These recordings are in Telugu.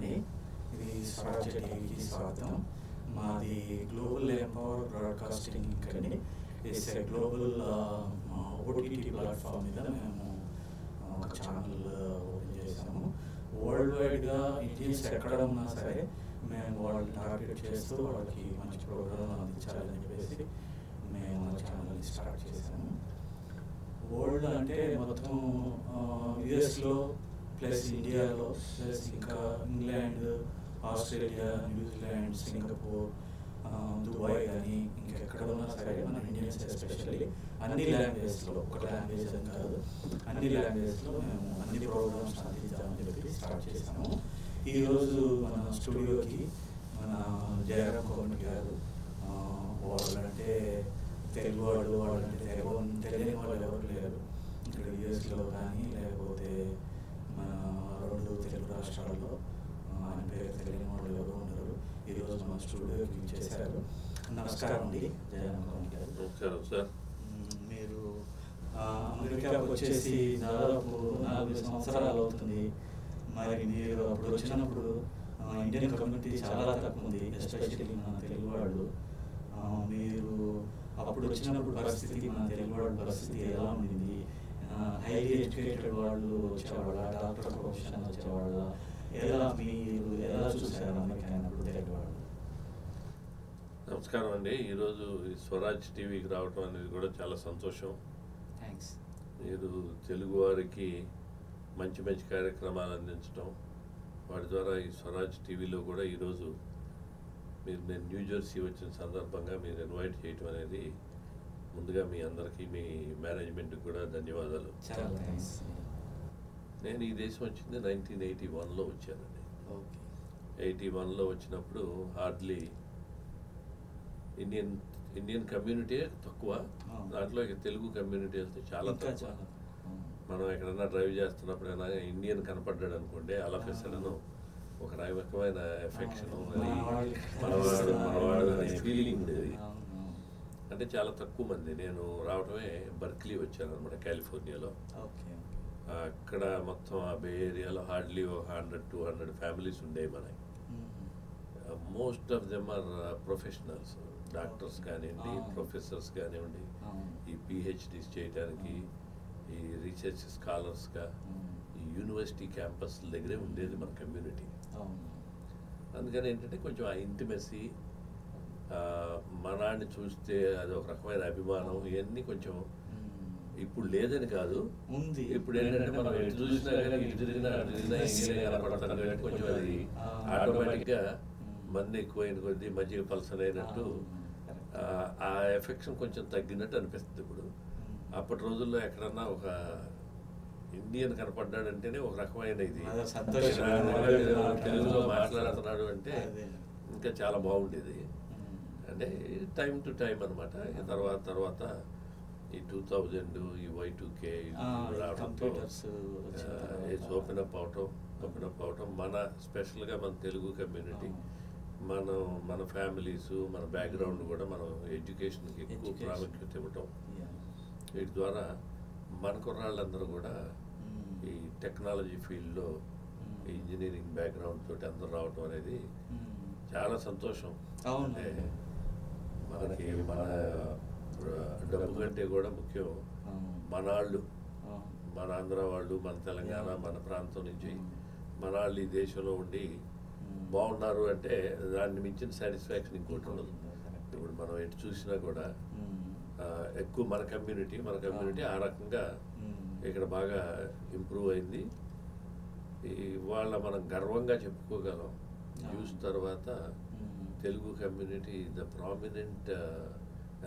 అండి. ఇది స్వరాజ్య టీవీకి స్వాగతం. మాది గ్లోబల్ ఎంపవర్ బ్రాడ్కాస్టింగ్ ఇంక్ అండి. It's a global OTT platform మీద మేము ఒక ఛానల్ ఓపెన్ చేసాము. వరల్డ్ వైడ్గా ఇండియన్స్ ఎక్కడ ఉన్నా సరే మేము వాళ్ళని టార్గెట్ చేస్తూ వాళ్ళకి మంచి ప్రోగ్రామ్ అందించాలని చెప్పేసి మేము ఆ ఛానల్ని స్టార్ట్ చేసాము. వరల్డ్ అంటే మొత్తం యుఎస్లో ప్లస్ ఇండియాలో ప్లస్ ఇంకా England, Australia, New Zealand, Singapore, Dubai కానీ ఇంకెక్కడ ఉన్నా సరే మన ఇండియన్స్ ఎస్పెషల్లీ అన్ని లాంగ్వేజ్లో, ఒక లాంగ్వేజ్ అని కాదు, అన్ని లాంగ్వేజ్లో మేము అన్ని ప్రోగ్రామ్స్ అందించామని చెప్పి స్టార్ట్ చేసాము. ఈరోజు మన స్టూడియోకి మన జయరాం కోమటి గారు, వాళ్ళంటే తెలుగు వాళ్ళంటే తెలియని వాళ్ళు ఎవరు లేరు ఇక్కడ యూఎస్లో కానీ లేకపోతే మన 2 తెలుగు రాష్ట్రాల్లో ఆయన పేరు తెలియని వాళ్ళు ఎవరు ఉండరు. ఈరోజు మన స్టూడియోకి చేశారు. నమస్కారం అండి జయరాం కోమటి గారు. నమస్కారం సార్. మీరు అమెరికాకు వచ్చేసి దాదాపు 4 సంవత్సరాలు అవుతుంది. మరి మీరు అప్పుడు వచ్చినప్పుడు ఇండియన్ కమ్యూనిటీ చాలా తక్కువ ఉంది, ఎస్పెషల్లీ మన తెలుగు వాళ్ళు. మీరు అప్పుడు వచ్చినప్పుడు పరిస్థితి, మన తెలుగు వాళ్ళ పరిస్థితి ఎలా ఉండింది? హైలీ ఎడ్యుకేటెడ్ వాళ్ళు వచ్చేవాళ్ళ, డాక్టర్ ప్రొఫెషన్ వచ్చేవాళ్ళ, మీరు ఎలా చూసారు అమెరికా అయినప్పుడు తెలుగు వాళ్ళు? నమస్కారం అండి. ఈరోజు ఈ స్వరాజ్ టీవీకి రావటం అనేది కూడా చాలా సంతోషం. థ్యాంక్స్. మీరు తెలుగు వారికి మంచి మంచి కార్యక్రమాలు అందించడం, వాటి ద్వారా ఈ స్వరాజ్ టీవీలో కూడా ఈరోజు నేను న్యూజెర్సీ వచ్చిన సందర్భంగా మీరు ఇన్వైట్ చేయటం అనేది ముందుగా మీ అందరికీ, మీ మేనేజ్మెంట్కి కూడా ధన్యవాదాలు. చాలా థ్యాంక్స్. నేను ఈ దేశం వచ్చింది 1981లో వచ్చానండి. ఓకే. 81లో వచ్చినప్పుడు హార్డ్లీ ఇండియన్ కమ్యూనిటీ తక్కువ, దాంట్లో తెలుగు కమ్యూనిటీ వెళ్తే చాలా తక్కువ. మనం ఎక్కడన్నా డ్రైవ్ చేస్తున్నప్పుడైనా ఇండియన్ కనపడ్డాడు అనుకోండి, అలఫెసడను ఒక రకమైన ఎఫెక్షన్, మనవాడు అనే ఫీలింగ్ ఉండేది. అంటే చాలా తక్కువ మంది. నేను రావడమే బర్క్లీ వచ్చాను అనమాట, కాలిఫోర్నియాలో. అక్కడ మొత్తం ఆ బే ఏరియాలో హార్డ్లీ 100-200 ఫ్యామిలీస్ ఉండేవి మనకి. Most of them are professionals, doctors కానివ్వండి, ప్రొఫెసర్స్ కానివ్వండి, ఈ పిహెచ్డీస్ చేయడానికి, ఈ రీసెర్చ్ స్కాలర్స్గా ఈ యూనివర్సిటీ క్యాంపస్ దగ్గరే ఉండేది మన కమ్యూనిటీ. అందుకని ఏంటంటే కొంచెం ఆ ఇంటిమెసీ, మనాన్ని చూస్తే అది ఒక రకమైన అభిమానం, ఇవన్నీ కొంచెం ఇప్పుడు లేదని కాదు, ఉంది. ఇప్పుడు ఏంటంటే మనం ఎటు చూసినా కానీ ఇటు తిరిగినా కనపడతాను కాబట్టి కొంచెం అది ఆటోమేటిక్గా మంది ఎక్కువైన కొద్దీ మజ్జిగ పలసనైనట్టు ఆ ఎఫెక్షన్ కొంచెం తగ్గినట్టు అనిపిస్తుంది ఇప్పుడు. అప్పటి రోజుల్లో ఎక్కడన్నా ఒక ఇండియన్ కనపడ్డాడంటేనే ఒక రకమైన ఇది, తెలుగులో మాట్లాడుతున్నాడు అంటే ఇంకా చాలా బాగుండేది. అంటే టైం టు టైం అనమాట. తర్వాత ఈ 2000 ఈ Y2K రావడంతో ఓపెన్ అప్ అవటం మన స్పెషల్గా మన తెలుగు కమ్యూనిటీ, మన ఫ్యామిలీస్, మన బ్యాక్గ్రౌండ్ కూడా మనం ఎడ్యుకేషన్కి ఎక్కువ ప్రాముఖ్యత ఇవ్వటం, వీటి ద్వారా మన కుర్రాళ్ళందరూ కూడా ఈ టెక్నాలజీ ఫీల్డ్లో ఇంజనీరింగ్ బ్యాక్గ్రౌండ్ తోటి అందరూ రావటం అనేది చాలా సంతోషం. అంటే మనకి మన డబ్బు కంటే కూడా ముఖ్యం మనాళ్ళు, మన ఆంధ్ర వాళ్ళు, మన తెలంగాణ, మన ప్రాంతం నుంచి మనాళ్ళు ఈ దేశంలో ఉండి బాగున్నారు అంటే దాన్ని మించిన సాటిస్ఫాక్షన్ ఇంకోటి ఉండదు. ఇప్పుడు మనం ఎటు చూసినా కూడా ఎక్కువ మన కమ్యూనిటీ ఆ రకంగా ఇక్కడ బాగా ఇంప్రూవ్ అయింది. ఇవాళ మనం గర్వంగా చెప్పుకోగలం, యూస్ తర్వాత Telugu community the prominent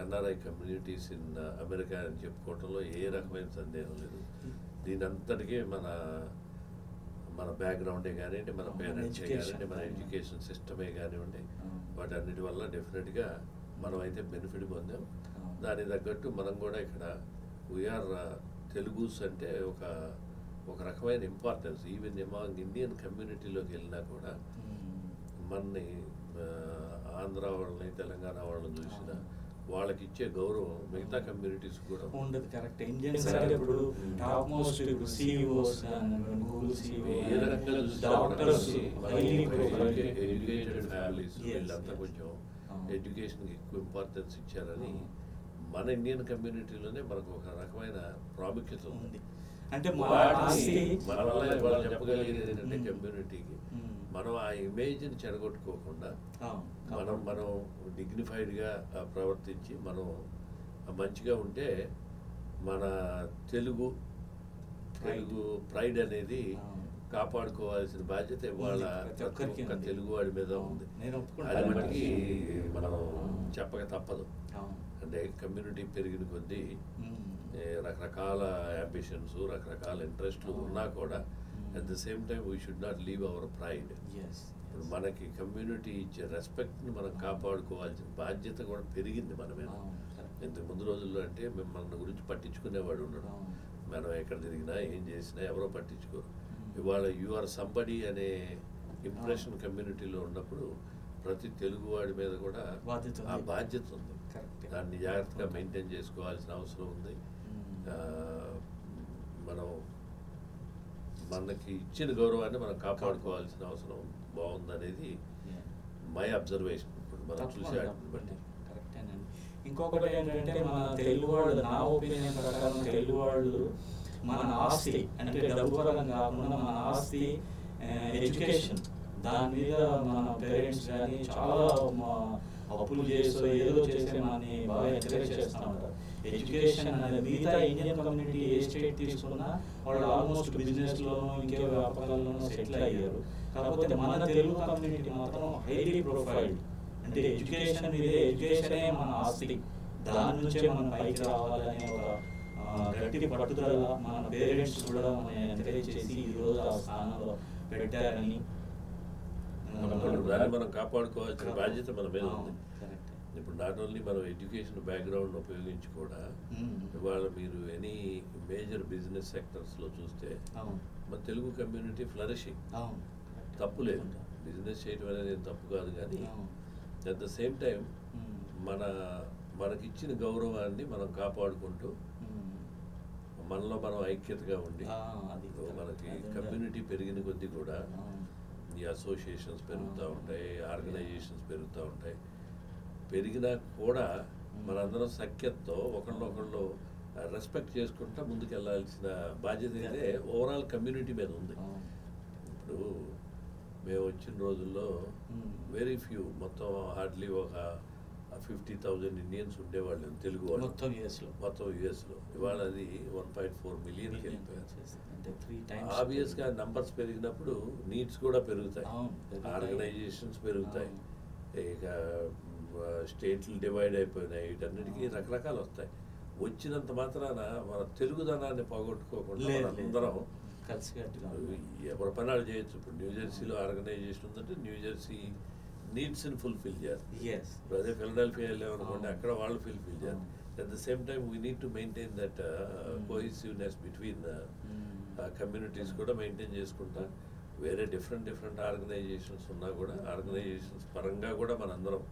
NRI communities in America అని చెప్పుకోవటంలో ఏ రకమైన సందేహం లేదు. దీని అంతటికీ మన బ్యాక్గ్రౌండే కానివ్వండి, మన పేరెంట్సే కానివ్వండి, మన ఎడ్యుకేషన్ సిస్టమే కానివ్వండి, వాటన్నిటి వల్ల డెఫినెట్గా మనం అయితే బెనిఫిట్ పొందాం. దానికి తగ్గట్టు మనం కూడా ఇక్కడ వీఆర్ తెలుగుస్ అంటే ఒక రకమైన ఇంపార్టెన్స్. ఈవెన్ అమాంగ్ ఇండియన్ కమ్యూనిటీలోకి వెళ్ళినా కూడా మనని ఆంధ్ర వాళ్ళని, తెలంగాణ వాళ్ళని చూసినా వాళ్ళకి ఇచ్చే గౌరవం మిగతా కమ్యూనిటీస్ కూడా ఉండదు. కరెక్ట్. ఇండియన్స్ అంటే ఇప్పుడు టాప్ మోస్ట్ ఇప్పుడు సిఇఓస్ గూగుల్ సిఇఓ, ఏ రకంగా డాక్టర్స్, ఎడ్యుకేటెడ్ ఫ్యామిలీస్ వీళ్ళంతా కొంచెం ఎడ్యుకేషన్కి ఎక్కువ ఇంపార్టెన్స్ ఇచ్చారని మన ఇండియన్ కమ్యూనిటీలోనే మనకు ఒక రకమైన ప్రాముఖ్యత ఉంది. అంటే మన వల్ల ఇవాళ చెప్పగలిగేది ఏంటంటే కమ్యూనిటీకి మనం ఆ ఇమేజ్ని చెడగొట్టుకోకుండా మనం డిగ్నిఫైడ్గా ప్రవర్తించి మనం మంచిగా ఉంటే మన తెలుగు ప్రైడ్ అనేది కాపాడుకోవాల్సిన బాధ్యత ఇవాళ ఒక్క తెలుగు వాడి మీద ఉంది. అది మనకి మనం చెప్పక తప్పదు. అంటే కమ్యూనిటీ పెరిగిన కొద్దీ రకరకాల అంబిషన్స్, రకరకాల ఇంట్రెస్ట్లు ఉన్నా కూడా at the same time we should not leave hour pride. ఇప్పుడు మనకి కమ్యూనిటీ ఇచ్చే రెస్పెక్ట్ని మనం కాపాడుకోవాల్సిన బాధ్యత కూడా పెరిగింది మన మీద. ఇంతకు ముందు రోజుల్లో అంటే మన గురించి పట్టించుకునేవాడు ఉండడు. మనం ఎక్కడ తిరిగినా ఏం చేసినా ఎవరో పట్టించుకోరు. ఇవాళ యూఆర్ సంబడి అనే ఇంప్రెషన్ కమ్యూనిటీలో ఉన్నప్పుడు ప్రతి తెలుగువాడి మీద కూడా ఆ బాధ్యత ఉంది. దాన్ని జాగ్రత్తగా మెయింటైన్ చేసుకోవాల్సిన అవసరం ఉంది. మనం మనకి ఇచ్చిన గౌరవాన్ని మనం కాపాడుకోవాల్సిన అవసరం బాగుందనేది మై అబ్జర్వేషన్. ఇప్పుడు మనం చూసే వాటిని బట్టి. ఇంకొకటి ఏంటంటే మన తెలుగు వాళ్ళు, నా ఒపీనియన్ ప్రకారం తెలుగు వాళ్ళు మన ఆస్తి అంటే డబ్బు పరంగా కాకుండా మన ఆస్తి ఎడ్యుకేషన్. దాని మీద మన పేరెంట్స్ కానీ చాలా అప్పులు చేస్తూ ఏదో చేస్తే మనని బాగా ఎంకరేజ్ చేస్తూ ఉంటారు. ఎడ్యుకేషన్ అనేది మిగతా ఇండియన్ కమ్యూనిటీ ఏ స్టేట్ తీసుకున్నా వాళ్ళు ఆల్మోస్ట్ బిజినెస్లోనూ ఇంకే వ్యాపారాల్లోనూ సెటిల్ అయ్యారు. కాకపోతే మన తెలుగు కమ్యూనిటీ మాత్రం హైలీ ప్రొఫైల్డ్. అంటే ఎడ్యుకేషనే మన ఆస్తి. దాని నుంచే మనం పైకి రావాలనే ఒక గట్టి పట్టుదల మన పేరెంట్స్ కూడా మనం ఎంకరేజ్ చేసి ఈరోజు ఆ స్థానంలో పెట్టారని దాన్ని మనం కాపాడుకోవాల్సిన బాధ్యత మన మీద ఉంది. ఇప్పుడు నాట్ ఓన్లీ మనం ఎడ్యుకేషన్ బ్యాక్గ్రౌండ్ ఉపయోగించి కూడా ఇవాళ మీరు ఎనీ మేజర్ బిజినెస్ సెక్టర్స్లో చూస్తే మన తెలుగు కమ్యూనిటీ ఫ్లరిషింగ్. తప్పు లేదు, బిజినెస్ చేయడం అనేది తప్పు కాదు. కానీ అట్ ద సేమ్ టైం మనకిచ్చిన గౌరవాన్ని మనం కాపాడుకుంటూ మనలో మనం ఐక్యతగా ఉండి మనకి కమ్యూనిటీ పెరిగిన కొద్దీ కూడా ఈ అసోసియేషన్స్ పెరుగుతూ ఉంటాయి, ఆర్గనైజేషన్స్ పెరుగుతూ ఉంటాయి. పెరిగినా కూడా మనందరం సఖ్యతతో ఒకళ్ళొకళ్ళు రెస్పెక్ట్ చేసుకుంటా ముందుకెళ్లాల్సిన బాధ్యత అయితే ఓవరాల్ కమ్యూనిటీ మీద ఉంది. ఇప్పుడు మేము వచ్చిన రోజుల్లో వెరీ ఫ్యూ, మొత్తం హార్డ్లీ ఒక 50,000 ఇండియన్స్ ఉండేవాళ్ళు తెలుగు వాళ్ళు మొత్తం యుఎస్లో. ఇవాళ అది 1.4 మిలియన్కి వెళ్ళిపోయారు. ఆబ్వియస్గా నంబర్స్ పెరిగినప్పుడు నీడ్స్ కూడా పెరుగుతాయి, ఆర్గనైజేషన్స్ పెరుగుతాయి, ఇక స్టేట్లు డివైడ్ అయిపోయినాయి, వీటన్నిటికీ రకరకాలు వస్తాయి. వచ్చినంత మాత్రాన మన తెలుగుదనాన్ని పోగొట్టుకోకుండా అందరం కలిసికట్టుగా ఎవరి పనాలు చేయొచ్చు. ఇప్పుడు న్యూజెర్సీలో ఆర్గనైజేషన్ ఉందంటే న్యూజెర్సీ నీడ్స్ని ఫుల్ఫిల్ చేయాలి. అదే ఫిలడెల్ఫియా వెళ్ళామనుకోండి, అక్కడ వాళ్ళు ఫుల్ఫిల్ చేయాలి. At the same time we need to maintain that cohesiveness between communities కూడా మెయింటైన్ చేసుకుంటా. వేరే డిఫరెంట్ ఆర్గనైజేషన్స్ ఉన్నా కూడా ఆర్గనైజేషన్స్ పరంగా కూడా మనందరం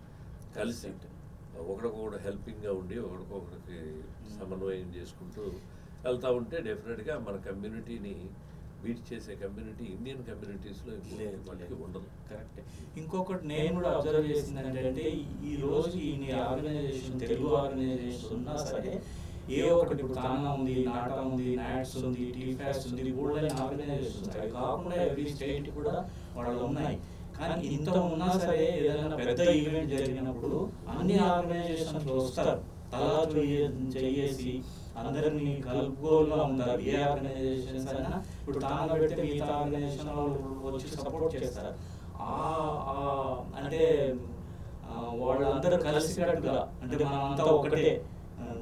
కలిసి ఒకరికొకరు హెల్పింగ్గా ఉండి ఒకరికొకరికి సమన్వయం చేసుకుంటూ వెళ్తూ ఉంటే డెఫినెట్గా మన కమ్యూనిటీని బీట్ చేసే కమ్యూనిటీ ఇండియన్ కమ్యూనిటీస్లో వాళ్ళకి ఉండదు. కరెక్ట్. ఇంకొకటి నేను కూడా అబ్జర్వ్ చేసింది ఏంటంటే ఈ రోజు ఈ ఆర్గనైజేషన్, తెలుగు ఆర్గనైజేషన్ ఉన్నా సరే ఏ ఒకటి ఇప్పుడు కానా ఉంది, నాటా ఉంది, నాట్స్ ఉంది, టీఫాస్ట్ ఉంది, గోల్డెన్ ఆర్గనైజేషన్స్. అవి కాకుండా ఎవ్రీ స్టేట్ కూడా వాళ్ళు ఉన్నాయి. కానీ ఇంత ఉన్నా సరే ఏదైనా పెద్ద ఈవెంట్ జరిగినప్పుడు అన్ని ఆర్గనైజేషన్స్ వస్తారు, తలా చేసి అందరినీ కలుపుకోలుగా ఉంటారు. ఏ ఆర్గనైజేషన్స్ అయినా ఇప్పుడు తాను పెడితే మిగతా ఆర్గనైజేషన్ వచ్చి సపోర్ట్ చేస్తారు. అంటే వాళ్ళందరూ కలిసికట్టుగా, అంటే మనం అంతా ఒకటే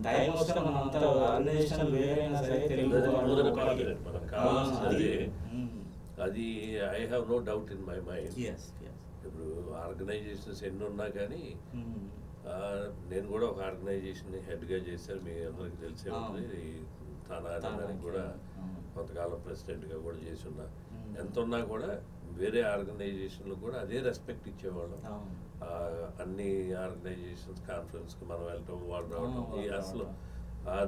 టైం వస్తే మనం అంతా ఆర్గనైజేషన్ వేరైనా సరే అది I have no doubt in my mind. ఇప్పుడు ఆర్గనైజేషన్స్ ఎన్ని ఉన్నా కానీ నేను కూడా ఒక ఆర్గనైజేషన్ హెడ్గా చేశాను, మీ అందరికీ తెలిసే ఉంది. తానానికి కూడా కొంతకాలం ప్రెసిడెంట్గా కూడా చేసి ఉన్నా. ఎంత ఉన్నా కూడా వేరే ఆర్గనైజేషన్లు కూడా అదే రెస్పెక్ట్ ఇచ్చేవాళ్ళం. అవును. అన్ని ఆర్గనైజేషన్స్ కాన్ఫరెన్స్కి మనం వెళ్ళటం, వాళ్ళు రావటం, వాళ్ళు ఈ అసలు రావటం.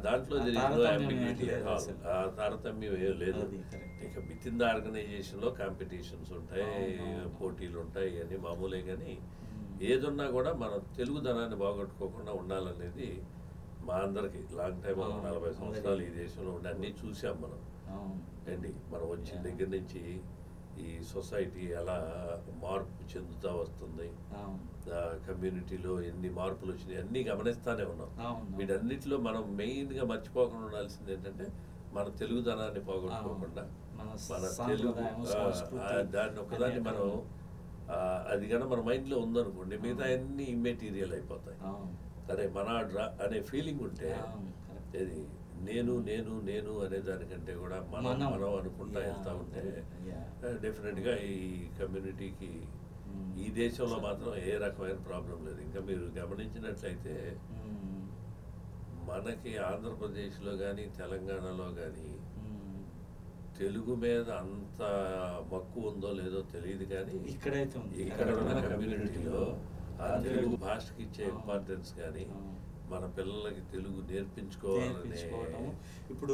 దాంట్లో ఆ there is no తారతమ్యం ambiguity ఏం లేదు at all. అసలు. ఆ తారతమ్యం ఏం లేదు. అది correct. ఇక విత్ ఇన్ ద ఆర్గనైజేషన్లో కాంపిటీషన్స్ ఉంటాయి, అవును. పోటీలు ఉంటాయి, అని మామూలే. కానీ ఏదున్నా కూడా మనం తెలుగుదనాన్ని బాగొట్టుకోకుండా ఉండాలనేది మా అందరికి లాంగ్ టైం, 40 సంవత్సరాలు ఈ దేశంలో ఉండి అన్నీ చూసాం మనం. అవును. ఏంటి మనం వచ్చిన దగ్గర నుంచి ఈ సొసైటీ ఎలా మార్పు చెందుతూ వస్తుంది, అవును. కమ్యూనిటీలో ఎన్ని మార్పులు వచ్చినాయి అన్నీ గమనిస్తూనే ఉన్నాం. అవును. వీటన్నిటిలో మనం మెయిన్గా మర్చిపోకుండా ఉండాల్సింది ఏంటంటే మన తెలుగుదనాన్ని పోగొట్టుకోకుండా మన మన తెలుగు సాంప్రదాయం, సంస్కృతి దాన్ని ఒకదాన్ని మనం అది కనుక మన మైండ్లో ఉందనుకోండి, మిగతా అన్ని ఇమ్మెటీరియల్ అయిపోతాయి. అవును. సరే మనాడ్రా అనే ఫీలింగ్ ఉంటే, అవును. correct. ఇది నేను నేను నేను అనే దానికంటే కూడా మనం మనం అనుకుంటా వెళ్తా ఉంటే డెఫినెట్గా ఈ కమ్యూనిటీకి ఈ దేశంలో మాత్రం ఏ రకమైన ప్రాబ్లం లేదు. ఇంకా మీరు గమనించినట్లయితే మనకి ఆంధ్రప్రదేశ్లో కానీ తెలంగాణలో కానీ తెలుగు మీద అంత మక్కువ ఉందో లేదో తెలియదు. కానీ ఇక్కడైతే ఉంది. ఇక్కడ ఉన్న కమ్యూనిటీలో ఆ తెలుగు భాషకి ఇచ్చే ఇంపార్టెన్స్ కానీ, మన పిల్లలకి తెలుగు నేర్పించుకోవాలనే ఇప్పుడు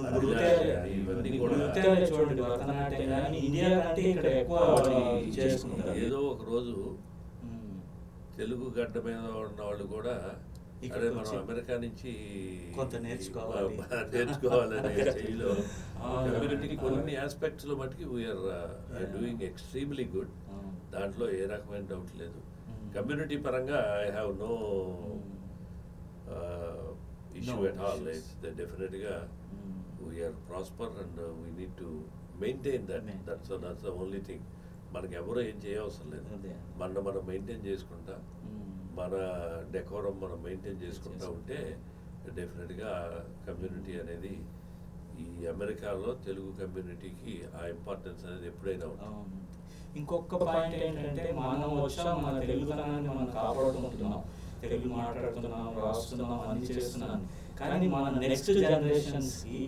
ఇవన్నీ కూడా నృత్యాలు చూడండి, భరతనాట్యం కానీ ఇండియా కంటే ఇక్కడ ఎక్కువ చేసుకుంటారు. ఏదో ఒక రోజు తెలుగు గడ్డ మీద ఉన్న వాళ్ళు కూడా అదే మనం అమెరికా నుంచి కొంత నేర్చుకోవాలి నేర్చుకోవాలనే శైలిలో కమ్యూనిటీకి కొన్ని ఆస్పెక్ట్స్ లో మటుకి వీఆర్ డూయింగ్ ఎక్స్ట్రీమ్లీ గుడ్. దాంట్లో ఏ రకమైన డౌట్ లేదు. కమ్యూనిటీ పరంగా I have no issue at all. డెఫినెట్గా we are prosper and we need to maintain that. That's the only thing. మనకి ఎవరో ఏం చేయవసరం లేదు. మనం మెయింటైన్ చేసుకుంటా, మన డెకోరం మనం మెయింటైన్ చేసుకుంటూ ఉంటే డెఫినెట్గా కమ్యూనిటీ అనేది ఈ అమెరికాలో తెలుగు కమ్యూనిటీకి ఆ ఇంపార్టెన్స్ అనేది ఎప్పుడైనా ఉంటుంది. ఇంకొక పాయింట్ ఏంటంటే, మనం వచ్చాం, మన తెలుగుతనాన్ని మనం కాపాడుకుంటున్నాం, తెలుగు మాట్లాడుతున్నాం, రాస్తున్నాం, అన్ని చేస్తున్నాం. కానీ మన నెక్స్ట్ జనరేషన్స్కి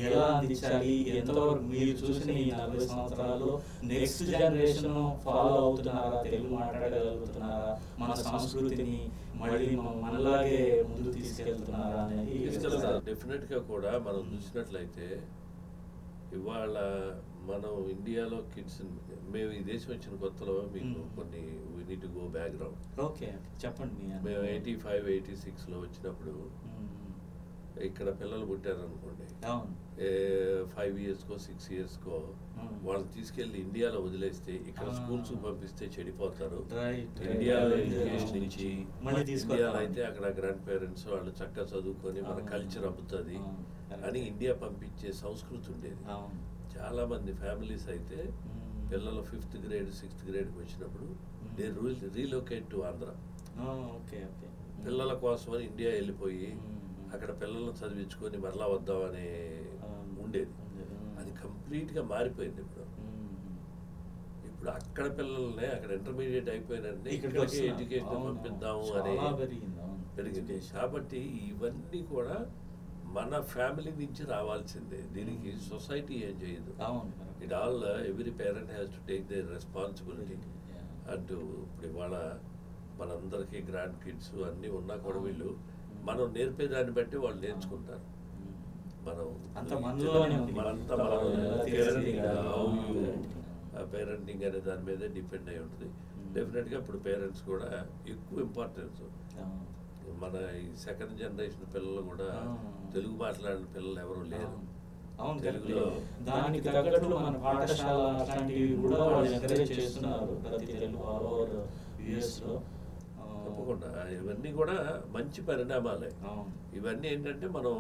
ఎలా అందించాలి, ఎంతవరకు మీరు చూసిన ఈ 40 సంవత్సరాల్లో నెక్స్ట్ జనరేషన్ ఫాలో అవుతున్నారా, తెలుగు మాట్లాడగలుగుతున్నారా, మన సంస్కృతిని మళ్ళీ మనలాగే ముందు తీసుకెళ్తున్నారా అనేది డెఫినెట్గా కూడా మనం చూసినట్లయితే ఇవాళ మనం ఇండియాలో కిడ్స్, మేము ఈ దేశం వచ్చిన కొత్తలో మీకు కొన్ని we need to go background. Okay, చెప్పండి. మేము 85, 86లో వచ్చినప్పుడు ఇక్కడ పిల్లలు పుట్టారనుకోండి, 5 ఇయర్స్కో 6 ఇయర్స్కో వాళ్ళని తీసుకెళ్ళి ఇండియాలో వదిలేస్తే ఇక్కడ స్కూల్స్ పంపిస్తే చెడిపోతారు. ఇండియాలో ఎడ్యుకేషన్ నుంచి ఇండియాలో అయితే అక్కడ గ్రాండ్ పేరెంట్స్ వాళ్ళు చక్కగా చదువుకొని మన కల్చర్ అబ్బుతుంది అని ఇండియా పంపించే సంస్కృతి ఉండేది. చాలా మంది ఫ్యామిలీస్ అయితే పిల్లలు 5th grade 6th gradeకి వచ్చినప్పుడు దే రీలొకేట్ టు ఆంధ్ర. పిల్లల కోసమని ఇండియా వెళ్ళిపోయి అక్కడ పిల్లలను చదివించుకొని మరలా వద్దామని ఉండేది. అది కంప్లీట్గా మారిపోయింది. ఇప్పుడు అక్కడ పిల్లల్ని అక్కడ ఇంటర్మీడియట్ అయిపోయినంటే ఇక్కడికి ఎడ్యుకేషన్ పంపిద్దాము అని పెరిగింది. కాబట్టి ఇవన్నీ కూడా మన ఫ్యామిలీ నుంచి రావాల్సిందే. దీనికి సొసైటీ ఏం చేయదు. It all every parent has to take their responsibility. అంటూ ఇప్పుడు ఇవాళ మనందరికీ గ్రాండ్ కిడ్స్ అన్నీ ఉన్నా కూడా వీళ్ళు మనం నేర్పేదాన్ని బట్టి వాళ్ళు నేర్చుకుంటారు. మనం పేరెంటింగ్ అనే దాని మీదే డిపెండ్ అయి ఉంటుంది. డెఫినెట్గా ఇప్పుడు పేరెంట్స్ కూడా ఎక్కువ ఇంపార్టెన్స్. మన ఈ 2nd generation పిల్లలు కూడా తెలుగు మాట్లాడిన పిల్లలు ఎవరు లేరు. తెలుగులో దానికి తగ్గట్టు మన పాఠశాల అట్లాంటివి కూడా వాళ్ళు ఎంకరేజ్ చేస్తున్నారు ప్రతి తెలుగు ఆల్ ఓవర్ యుఎస్ లో. తప్పకుండా ఇవన్నీ కూడా మంచి పరిణామాలే. ఇవన్నీ ఏంటంటే మనం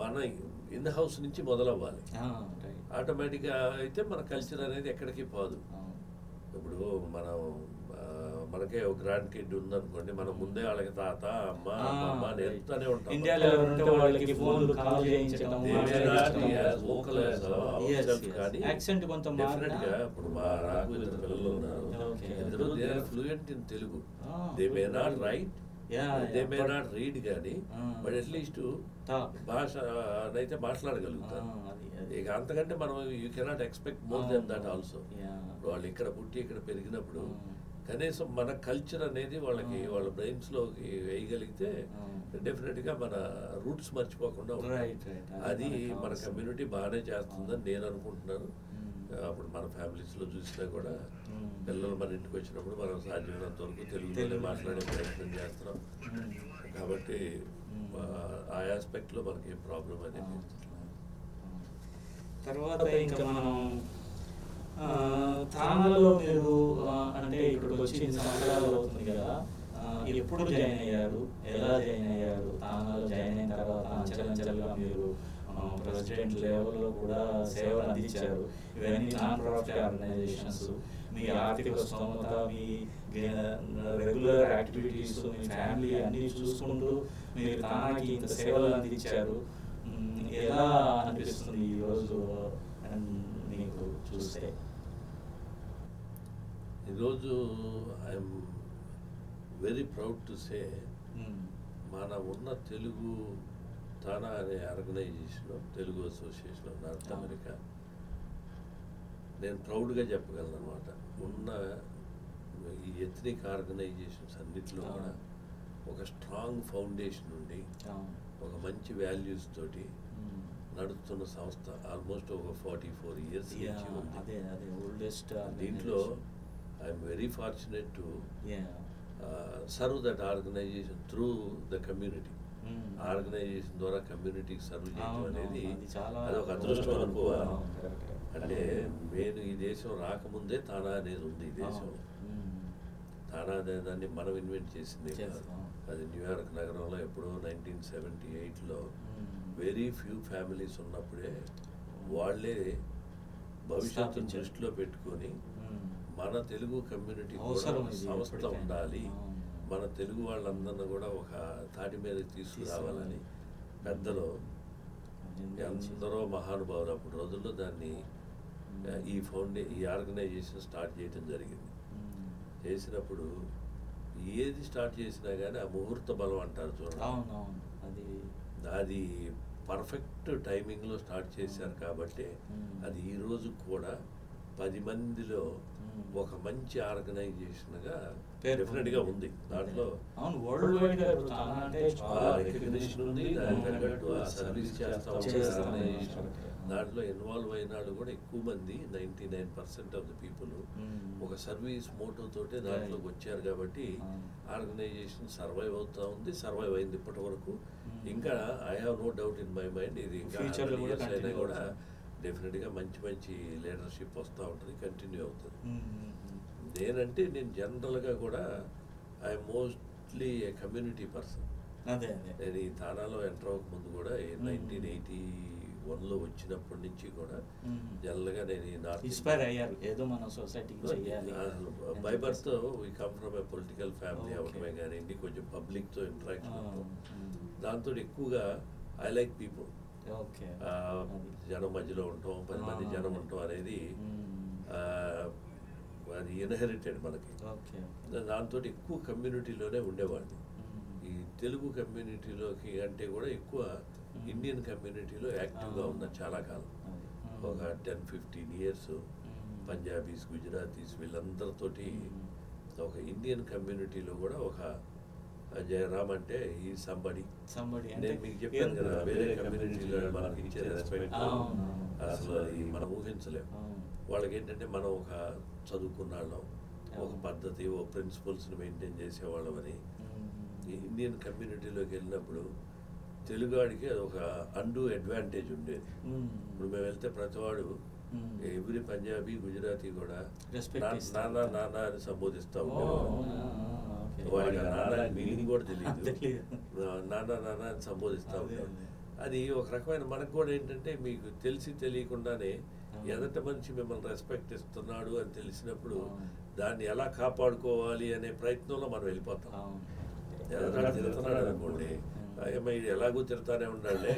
మన ఇన్ హౌస్ నుంచి మొదలవ్వాలి. ఆటోమేటిక్గా అయితే మన కల్చర్ అనేది ఎక్కడికి పోదు. ఇప్పుడు మనకే ఒక గ్రాండ్ కిడ్ ఉందనుకోండి, మనం ముందే వాళ్ళకి తాత అమ్మ అమ్మ నేర్పుతానే ఉంటాం. డెఫినెట్గా ఇప్పుడు నాకు 2 పిల్లలు ఉన్నారు. Fluent in Telugu. They may not right, they may not read కానీ బట్ అట్లీస్ట్ Talk. భాష అయితే మాట్లాడగలుగుతారు. ఇక అంతకంటే మనం you cannot expect more than that also. వాళ్ళు ఇక్కడ పుట్టి ఇక్కడ పెరిగినప్పుడు కనీసం మన కల్చర్ అనేది వాళ్ళకి వాళ్ళ బ్రెయిన్స్లోకి వేయగలిగితే డెఫినెట్గా మన రూట్స్ మర్చిపోకుండా ఉంటాయి. అది మన కమ్యూనిటీ బాగానే చేస్తుందని నేను అనుకుంటున్నాను. అప్పుడు మన ఫ్యామిలీస్లో చూసినా కూడా పిల్లలు మన ఇంటికి వచ్చినప్పుడు మనం సాధ్యమైనంత వరకు తెలుగులోనే మాట్లాడే ప్రయత్నం చేస్తున్నాం. కాబట్టి ఆ ఆస్పెక్ట్లో మనకి ఏం ప్రాబ్లం అనేది లేదు. తర్వాత ఇంకా మనం తానాలో మీరు అంటే ఇక్కడికి వచ్చి ఇన్ని సంవత్సరాలు అవుతుంది కదా, ఎప్పుడు జాయిన్ అయ్యారు, ఎలా జాయిన్ అయ్యారు, తానాలో జాయిన్ అయిన తర్వాత అంచెలంచెలుగా మీరు ప్రెసిడెంట్ లెవెల్లో కూడా సేవలు అందించారు. ఇవన్నీ నాన్ ప్రాఫిట్ ఆర్గనైజేషన్స్. మీ ఆర్థిక స్తోమత, మీ రెగ్యులర్ యాక్టివిటీస్, మీ ఫ్యామిలీ అన్నీ చూసుకుంటూ మీరు తానాకి ఇంత సేవలు అందించారు. ఎలా అనిపిస్తుంది ఈరోజు మీకు చూస్తే? ఈరోజు I'm very proud to say మన ఉన్న తెలుగు తానా అనే organisation, Telugu association of North America, నేను ప్రౌడ్గా చెప్పగలను అనమాట. ఉన్న ఈ ఎథ్నిక్ ఆర్గనైజేషన్స్ అన్నింటిలో కూడా ఒక స్ట్రాంగ్ ఫౌండేషన్ ఉండి ఒక మంచి వాల్యూస్ తోటి నడుస్తున్న సంస్థ ఆల్మోస్ట్ ఒక 44 years నుంచి ఉంది. దీంట్లో I'm very fortunate to serve that organisation through the community. Organisation ద్వారా కమ్యూనిటీకి సర్వ్ చేయడం అనేది అది ఒక అదృష్టం అనుకోవాలి. అంటే నేను ఈ దేశం రాకముందే తానా అనేది ఉంది. ఈ దేశంలో తానా అనే దాన్ని మనం ఇన్వెంట్ చేసింది. అది న్యూయార్క్ నగరంలో ఎప్పుడో 1978లో వెరీ ఫ్యూ ఫ్యామిలీస్ ఉన్నప్పుడే వాళ్ళే భవిష్యత్తును దృష్టిలో పెట్టుకొని మన తెలుగు కమ్యూనిటీ కూడా ఒక సంస్థ ఉండాలి, మన తెలుగు వాళ్ళందరినీ కూడా ఒక తాటి మీదకి తీసుకురావాలని పెద్దలు ఎందరో మహానుభావులు అప్పుడు రోజుల్లో దాన్ని ఈ ఆర్గనైజేషన్ స్టార్ట్ చేయడం జరిగింది. చేసినప్పుడు ఏది స్టార్ట్ చేసినా కానీ ఆ ముహూర్త బలం అంటారు చూడండి, అది పర్ఫెక్ట్ టైమింగ్లో స్టార్ట్ చేశారు. కాబట్టి అది ఈ రోజు కూడా 10 మందిలో ఒక మంచి ఆర్గనైజేషన్గా డెఫినెట్గా ఉంది. దాంట్లో రికగ్నిషన్ ఉంది, దానికి తగ్గట్టు ఆ సర్వీస్ చేస్తా ఆర్గనైజేషన్. దాంట్లో ఇన్వాల్వ్ అయిన వాళ్ళు కూడా ఎక్కువ మంది 99% ఆఫ్ ద పీపుల్ ఒక సర్వీస్ మోటో తోటే దాంట్లోకి వచ్చారు. కాబట్టి ఆర్గనైజేషన్ సర్వైవ్ అవుతా ఉంది, సర్వైవ్ అయింది ఇప్పటి వరకు. ఇంకా I have no doubt in my mind ఇది ఇంకా అయినా కూడా డెఫినెట్గా మంచి మంచి లీడర్షిప్ వస్తూ ఉంటుంది, కంటిన్యూ అవుతుంది. నేనంటే నేను జనరల్గా కూడా I mostly A community person. నేను ఈ తానాలో ఎంటర్ అవ్వక ముందు కూడా 1981లో వచ్చినప్పటి నుంచి కూడా జనరల్గా నేను ఈ నార్త్ ఇన్స్పైర్ అయ్యారు ఏదో మన సొసైటీకి చేయాలి. By birth we come from a political family అవటమే కానీ కొంచెం పబ్లిక్తో ఇంటరాక్షన్ ఉంటాం. దాంతో ఎక్కువగా ఐ లైక్ పీపుల్. జనం మధ్యలో ఉంటాం, 10 మంది జనం ఉంటాం అనేది అది ఇన్హెరిటెడ్ మనకి. దాంతో ఎక్కువ కమ్యూనిటీలోనే ఉండేవాడిని. ఈ తెలుగు కమ్యూనిటీలోకి అంటే కూడా ఎక్కువ ఇండియన్ కమ్యూనిటీలో యాక్టివ్గా ఉన్న చాలా కాలం, ఒక 10-15 years. పంజాబీస్, గుజరాతీస్ వీళ్ళందరితోటి ఒక ఇండియన్ కమ్యూనిటీలో కూడా ఒక జయరామ్ అంటే ఈ సంబడి. నేను మీకు చెప్పాను కదా, వేరే కమ్యూనిటీలో మనకి ఇచ్చే రెస్పెక్ట్ అసలు అది మనం ఊహించలేము. వాళ్ళకి ఏంటంటే మనం ఒక చదువుకున్న వాళ్ళం, ఒక పద్ధతి, ఒక ప్రిన్సిపల్స్ని మెయింటైన్ చేసేవాళ్ళం అని. ఈ ఇండియన్ కమ్యూనిటీలోకి వెళ్ళినప్పుడు తెలుగువాడికి అది ఒక అండూ అడ్వాంటేజ్ ఉండేది. ఇప్పుడు మేము వెళ్తే ప్రతివాడు ఎవ్రీ పంజాబీ, గుజరాతీ కూడా నాన్న నాన్న అని సంబోధిస్తూ ఉండేవాడు. వాడికి నాన్న మీనింగ్ కూడా తెలియదు, నాన్న నాన్న అని సంబోధిస్తూ ఉంటాడు. అది ఒక రకమైన మనకు కూడా ఏంటంటే మీకు తెలిసి తెలియకుండానే ఎదట మనిషి మిమ్మల్ని రెస్పెక్ట్ ఇస్తున్నాడు అని తెలిసినప్పుడు దాన్ని ఎలా కాపాడుకోవాలి అనే ప్రయత్నంలో మనం వెళ్ళిపోతాం. ఎదట తిరుగుతున్నాడు అనుకోండి, ఇది ఎలాగూ తిరుగుతానే ఉండాలి,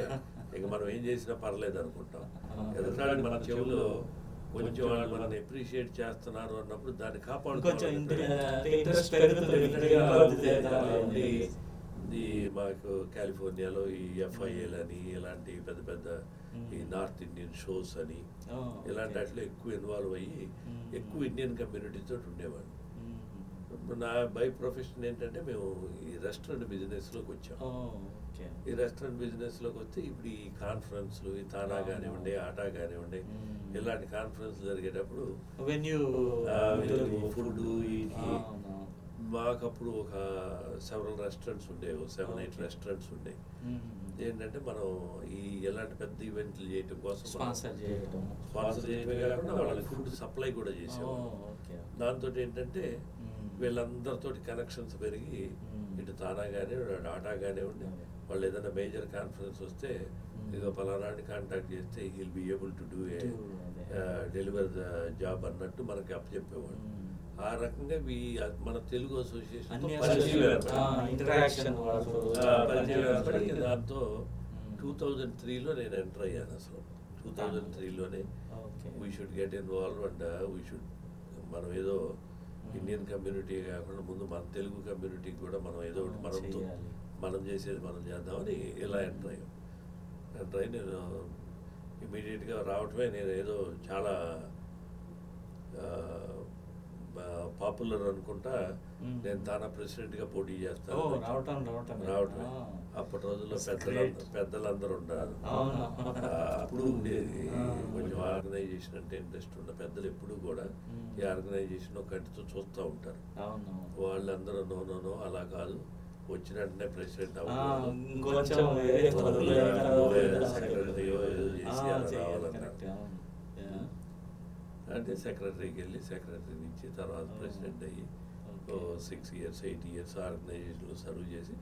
ఇక మనం ఏం చేసినా పర్లేదు అనుకుంటాం. ఎదటాడు మన చెవులో కొంచెం వాళ్ళు మనల్ని అప్రిషియేట్ చేస్తున్నారు అన్నప్పుడు దాన్ని కొంచెం కాపాడుకోవాలి. ఇంట్రెస్ట్ పెరుగుతుంది ఈ మాకు కాలిఫోర్నియాలో ఈ ఎఫ్ఐఎల్ అని ఇలాంటి పెద్ద పెద్ద ఈ నార్త్ ఇండియన్ షోస్ అని ఇలాంటి వాటిలో ఎక్కువ ఇన్వాల్వ్ అయ్యి ఎక్కువ ఇండియన్ కమ్యూనిటీ తోటి ఉండేవాడు. నా బై ప్రొఫెషన్ ఏంటంటే మేము ఈ రెస్టారెంట్ బిజినెస్లోకి వచ్చాం. ఈ రెస్టారెంట్ బిజినెస్లోకి వస్తే ఇప్పుడు ఈ కాన్ఫరెన్స్లు ఈ తానా కానివ్వండి ఆటా కానివ్వండి ఇలాంటి కాన్ఫరెన్స్ జరిగేటప్పుడు ఫుడ్ మాకు అప్పుడు ఒక 7 రెస్టారెంట్స్ ఉండేవి, 7-8 రెస్టారెంట్స్ ఉండేవి. ఏంటంటే మనం ఈ ఎలాంటి పెద్ద ఈవెంట్లు చేయటం కోసం స్పాన్సర్ చేయడమే కాకుండా వాళ్ళకి ఫుడ్ సప్లై కూడా చేసేవాళ్ళం. దాంతో ఏంటంటే వీళ్ళందరితో కనెక్షన్స్ పెరిగి ఇటు తానా కానివ్వండి ఆటా కానివ్వండి వాళ్ళు ఏదైనా మేజర్ కాన్ఫరెన్స్ వస్తే ఇదో పలానాన్ని కాంటాక్ట్ చేస్తే he'll be able to do a deliver the job అన్నట్టు మనకి అప్పచెప్పేవాళ్ళు. ఆ రకంగా మన తెలుగు అసోసియేషన్ దాంతో 2003లో నేను ఎంటర్ అయ్యాను. అసలు 2003లోనే we should get involve and we should మనం ఏదో ఇండియన్ కమ్యూనిటీ కాకుండా ముందు మన తెలుగు కమ్యూనిటీకి కూడా మనం ఏదో ఒకటి మనం చేసేది మనం చేద్దామని ఇలా ఎంటర్ అయ్యి నేను ఇమీడియట్గా రావటమే నేను ఏదో చాలా పాపులర్ అనుకుంటా నేను తానా ప్రెసిడెంట్గా పోటీ చేస్తాను రావటమే. అప్పటి రోజుల్లో పెద్దలందరూ ఉన్నారు. అప్పుడు ఉండేది కొంచెం ఆర్గనైజేషన్ అంటే ఇంట్రెస్ట్ ఉన్న పెద్దలు ఎప్పుడు కూడా ఈ ఆర్గనైజేషన్ కంటితో చూస్తూ ఉంటారు. వాళ్ళందరూ నో అలా కాదు, వచ్చిన వెంటనే ప్రెసిడెంట్ సెక్రటరీ రావాలన్నారు. అంటే సెక్రటరీకి వెళ్ళి సెక్రటరీ నుంచి తర్వాత ప్రెసిడెంట్ అయ్యి 6 years 8 years ఆర్గనైజేషన్లో సర్వ్ చేసి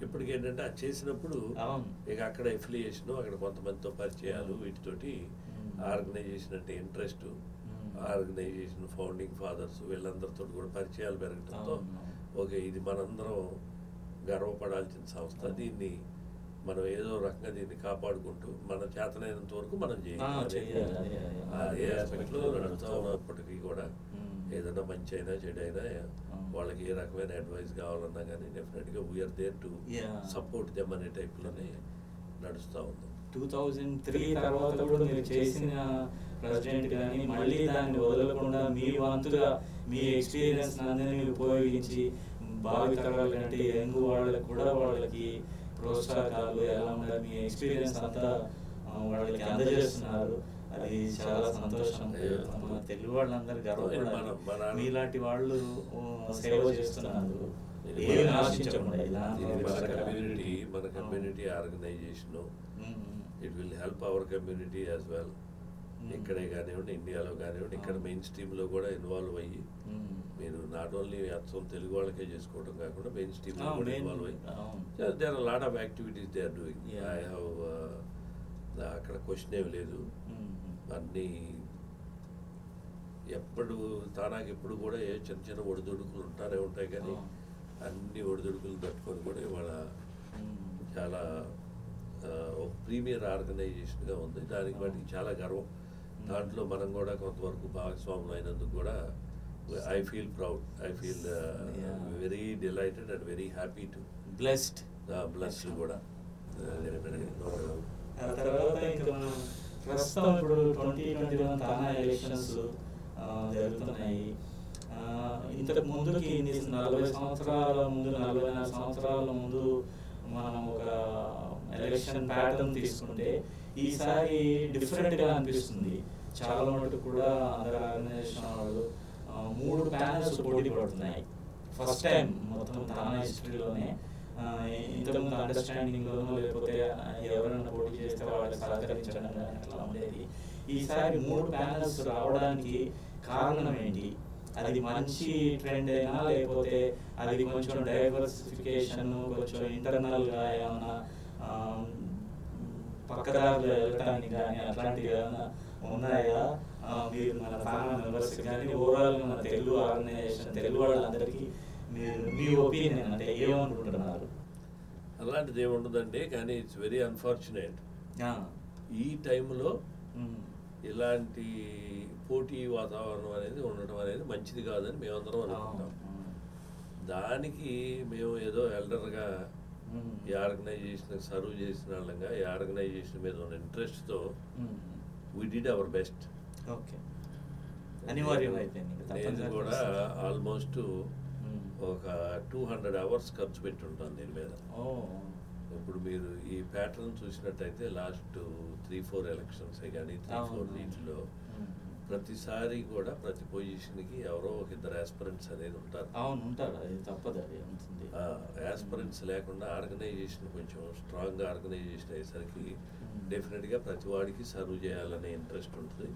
ఇప్పటికి ఏంటంటే అది చేసినప్పుడు ఇక అక్కడ ఎఫిలియేషన్ అక్కడ కొంతమందితో పరిచయాలు వీటితోటి ఆర్గనైజేషన్ అంటే ఇంట్రెస్ట్ ఆర్గనైజేషన్ ఫౌండింగ్ ఫాదర్స్ వీళ్ళందరితో కూడా పరిచయాలు పెరగడంతో ఓకే ఇది మనందరం గర్వపడాల్సిన సంస్థ, దీన్ని మనం ఏదో రకంగా దీన్ని కాపాడుకుంటూ మన చేతనైనంత వరకు మనం చేయాలి. ఏ ఆస్పెక్ట్లో నడుస్తూ ఉన్నప్పటికీ కూడా ఏదైనా మంచి అయినా చెడు అయినా వాళ్ళకి ఏ రకమైన అడ్వైస్ కావాలన్నా కానీ డెఫినెట్గా we're there to support them అనే టైప్లోనే నడుస్తూ ఉంది. 2003 తర్వాత కూడా మీరు చేసిన ప్రెసిడెంట్ కానీ మళ్ళీ దాన్ని వదలకుండా మీ వంతుగా మీ ఎక్స్పీరియన్స్ అందరినీ ఉపయోగించి భావితరాలు అంటే యంగ్ వాళ్ళకి కూడా వాళ్ళకి ప్రోత్సాహకాలు ఎలా ఉండాలి మీ ఎక్స్పీరియన్స్ అంతా వాళ్ళకి అందజేస్తున్నారు. అది చాలా సంతోషం. మన తెలుగు వాళ్ళందరూ గర్వపడాలి, మీలాంటి వాళ్ళు సేవ చేస్తున్నారు. మన community organisation it will help our community as well. ఇక్కడే కానివ్వండి ఇండియాలో కానివ్వండి ఇక్కడ మెయిన్ స్ట్రీమ్లో కూడా ఇన్వాల్వ్ అయ్యి మీరు నాట్ ఓన్లీ అచ్చం తెలుగు వాళ్ళకే చేసుకోవడం కాకుండా మెయిన్ స్ట్రీమ్లో కూడా ఇన్వాల్వ్ అయ్యి there are lot of activities they are doing. I have అక్కడ క్వశ్చన్ ఏమి లేదు. అన్నీ తానాకి ఎప్పుడు కూడా ఏ చిన్న చిన్న ఒడిదుడుకులు ఉంటాయి కానీ అన్ని ఒడిదుడుకులు తట్టుకొని కూడా ఇవాళ చాలా ఒక ప్రీమియర్ ఆర్గనైజేషన్గా ఉంది. దానికి వాటికి చాలా గర్వం. దాంట్లో మనం కూడా కొంతవరకు భాగస్వాములు అయినందుకు కూడా I feel proud, I feel very delighted and very happy to blessed కూడా. ప్రస్తుతం ఇప్పుడు 2021 తానా ఎలక్షన్స్ జరుగుతున్నాయి. ఇంతకు ముందుకి 40 సంవత్సరాల ముందు 44 సంవత్సరాల ముందు మనం ఒక ఎలక్షన్ ప్యాటర్న్ తీసుకుంటే ఈసారి డిఫరెంట్గా అనిపిస్తుంది. చాలా మటుకు కూడా అందరు ఆర్గనైజేషన్ వాళ్ళు 3 ప్యానల్స్ పోటీ పడుతున్నాయి. ఫస్ట్ టైం మొత్తం తానా హిస్టరీలోనే. ఇంతకుముందు అండర్స్టాండింగ్లోనూ లేకపోతే ఎవరైనా పోటీ చేస్తే వాళ్ళకి సహకరించడం కానీ అట్లా ఉండేది. ఈసారి 3 ప్యానల్స్ రావడానికి కారణం ఏంటి? అది మంచి ట్రెండ్ అయినా లేకపోతే అది కొంచెం డైవర్సిఫికేషన్ కొంచెం ఇంటర్నల్గా ఏమైనా పక్కదారులు వెళ్ళటానికి కానీ అట్లాంటివి ఏమైనా ఉన్నాయా? మీరు మన తానా మెంబర్స్ కానీ ఓవరాల్గా మన తెలుగు ఆర్గనైజేషన్ తెలుగు వాళ్ళందరికీ మీరు మీ ఒపీనియన్ అంటే ఏమనుకుంటున్నారు? అలాంటిది ఏముండదండి, కానీ ఇట్స్ వెరీ అన్ఫార్చునేట్ ఈ టైంలో ఇలాంటి పోటీ వాతావరణం అనేది ఉండటం అనేది మంచిది కాదని మేమందరం అనుకుంటాం. దానికి మేము ఏదో ఎల్డర్గా ఈ ఆర్గనైజేషన్ సర్వ్ చేసిన వాళ్ళంగా ఈ ఆర్గనైజేషన్ మీద ఉన్న ఇంట్రెస్ట్తో we did our best. Okay, అనివార్యం అయిపోయింది. నేను కూడా ఆల్మోస్ట్ ఒక 200 hours ఖర్చు పెట్టి ఉంటాను దీని మీద. ఇప్పుడు మీరు ఈ ప్యాటర్న్ చూసినట్టయితే లాస్ట్ 3-4 ఎలక్షన్స్ కానీ 3-4 వీటిలో ప్రతిసారి కూడా ప్రతి పొజిషన్కి ఎవరో ఒక ఇద్దరు ఆస్పిరెంట్స్ అనేది ఉంటారు. అవును, ఉంటారు, అది తప్పదు, అది ఉంటుంది. ఆస్పిరెంట్స్ లేకుండా ఆర్గనైజేషన్ కొంచెం స్ట్రాంగ్గా ఆర్గనైజేషన్ అయ్యేసరికి డెఫినెట్గా ప్రతి వాడికి సర్వ్ చేయాలనే ఇంట్రెస్ట్ ఉంటుంది.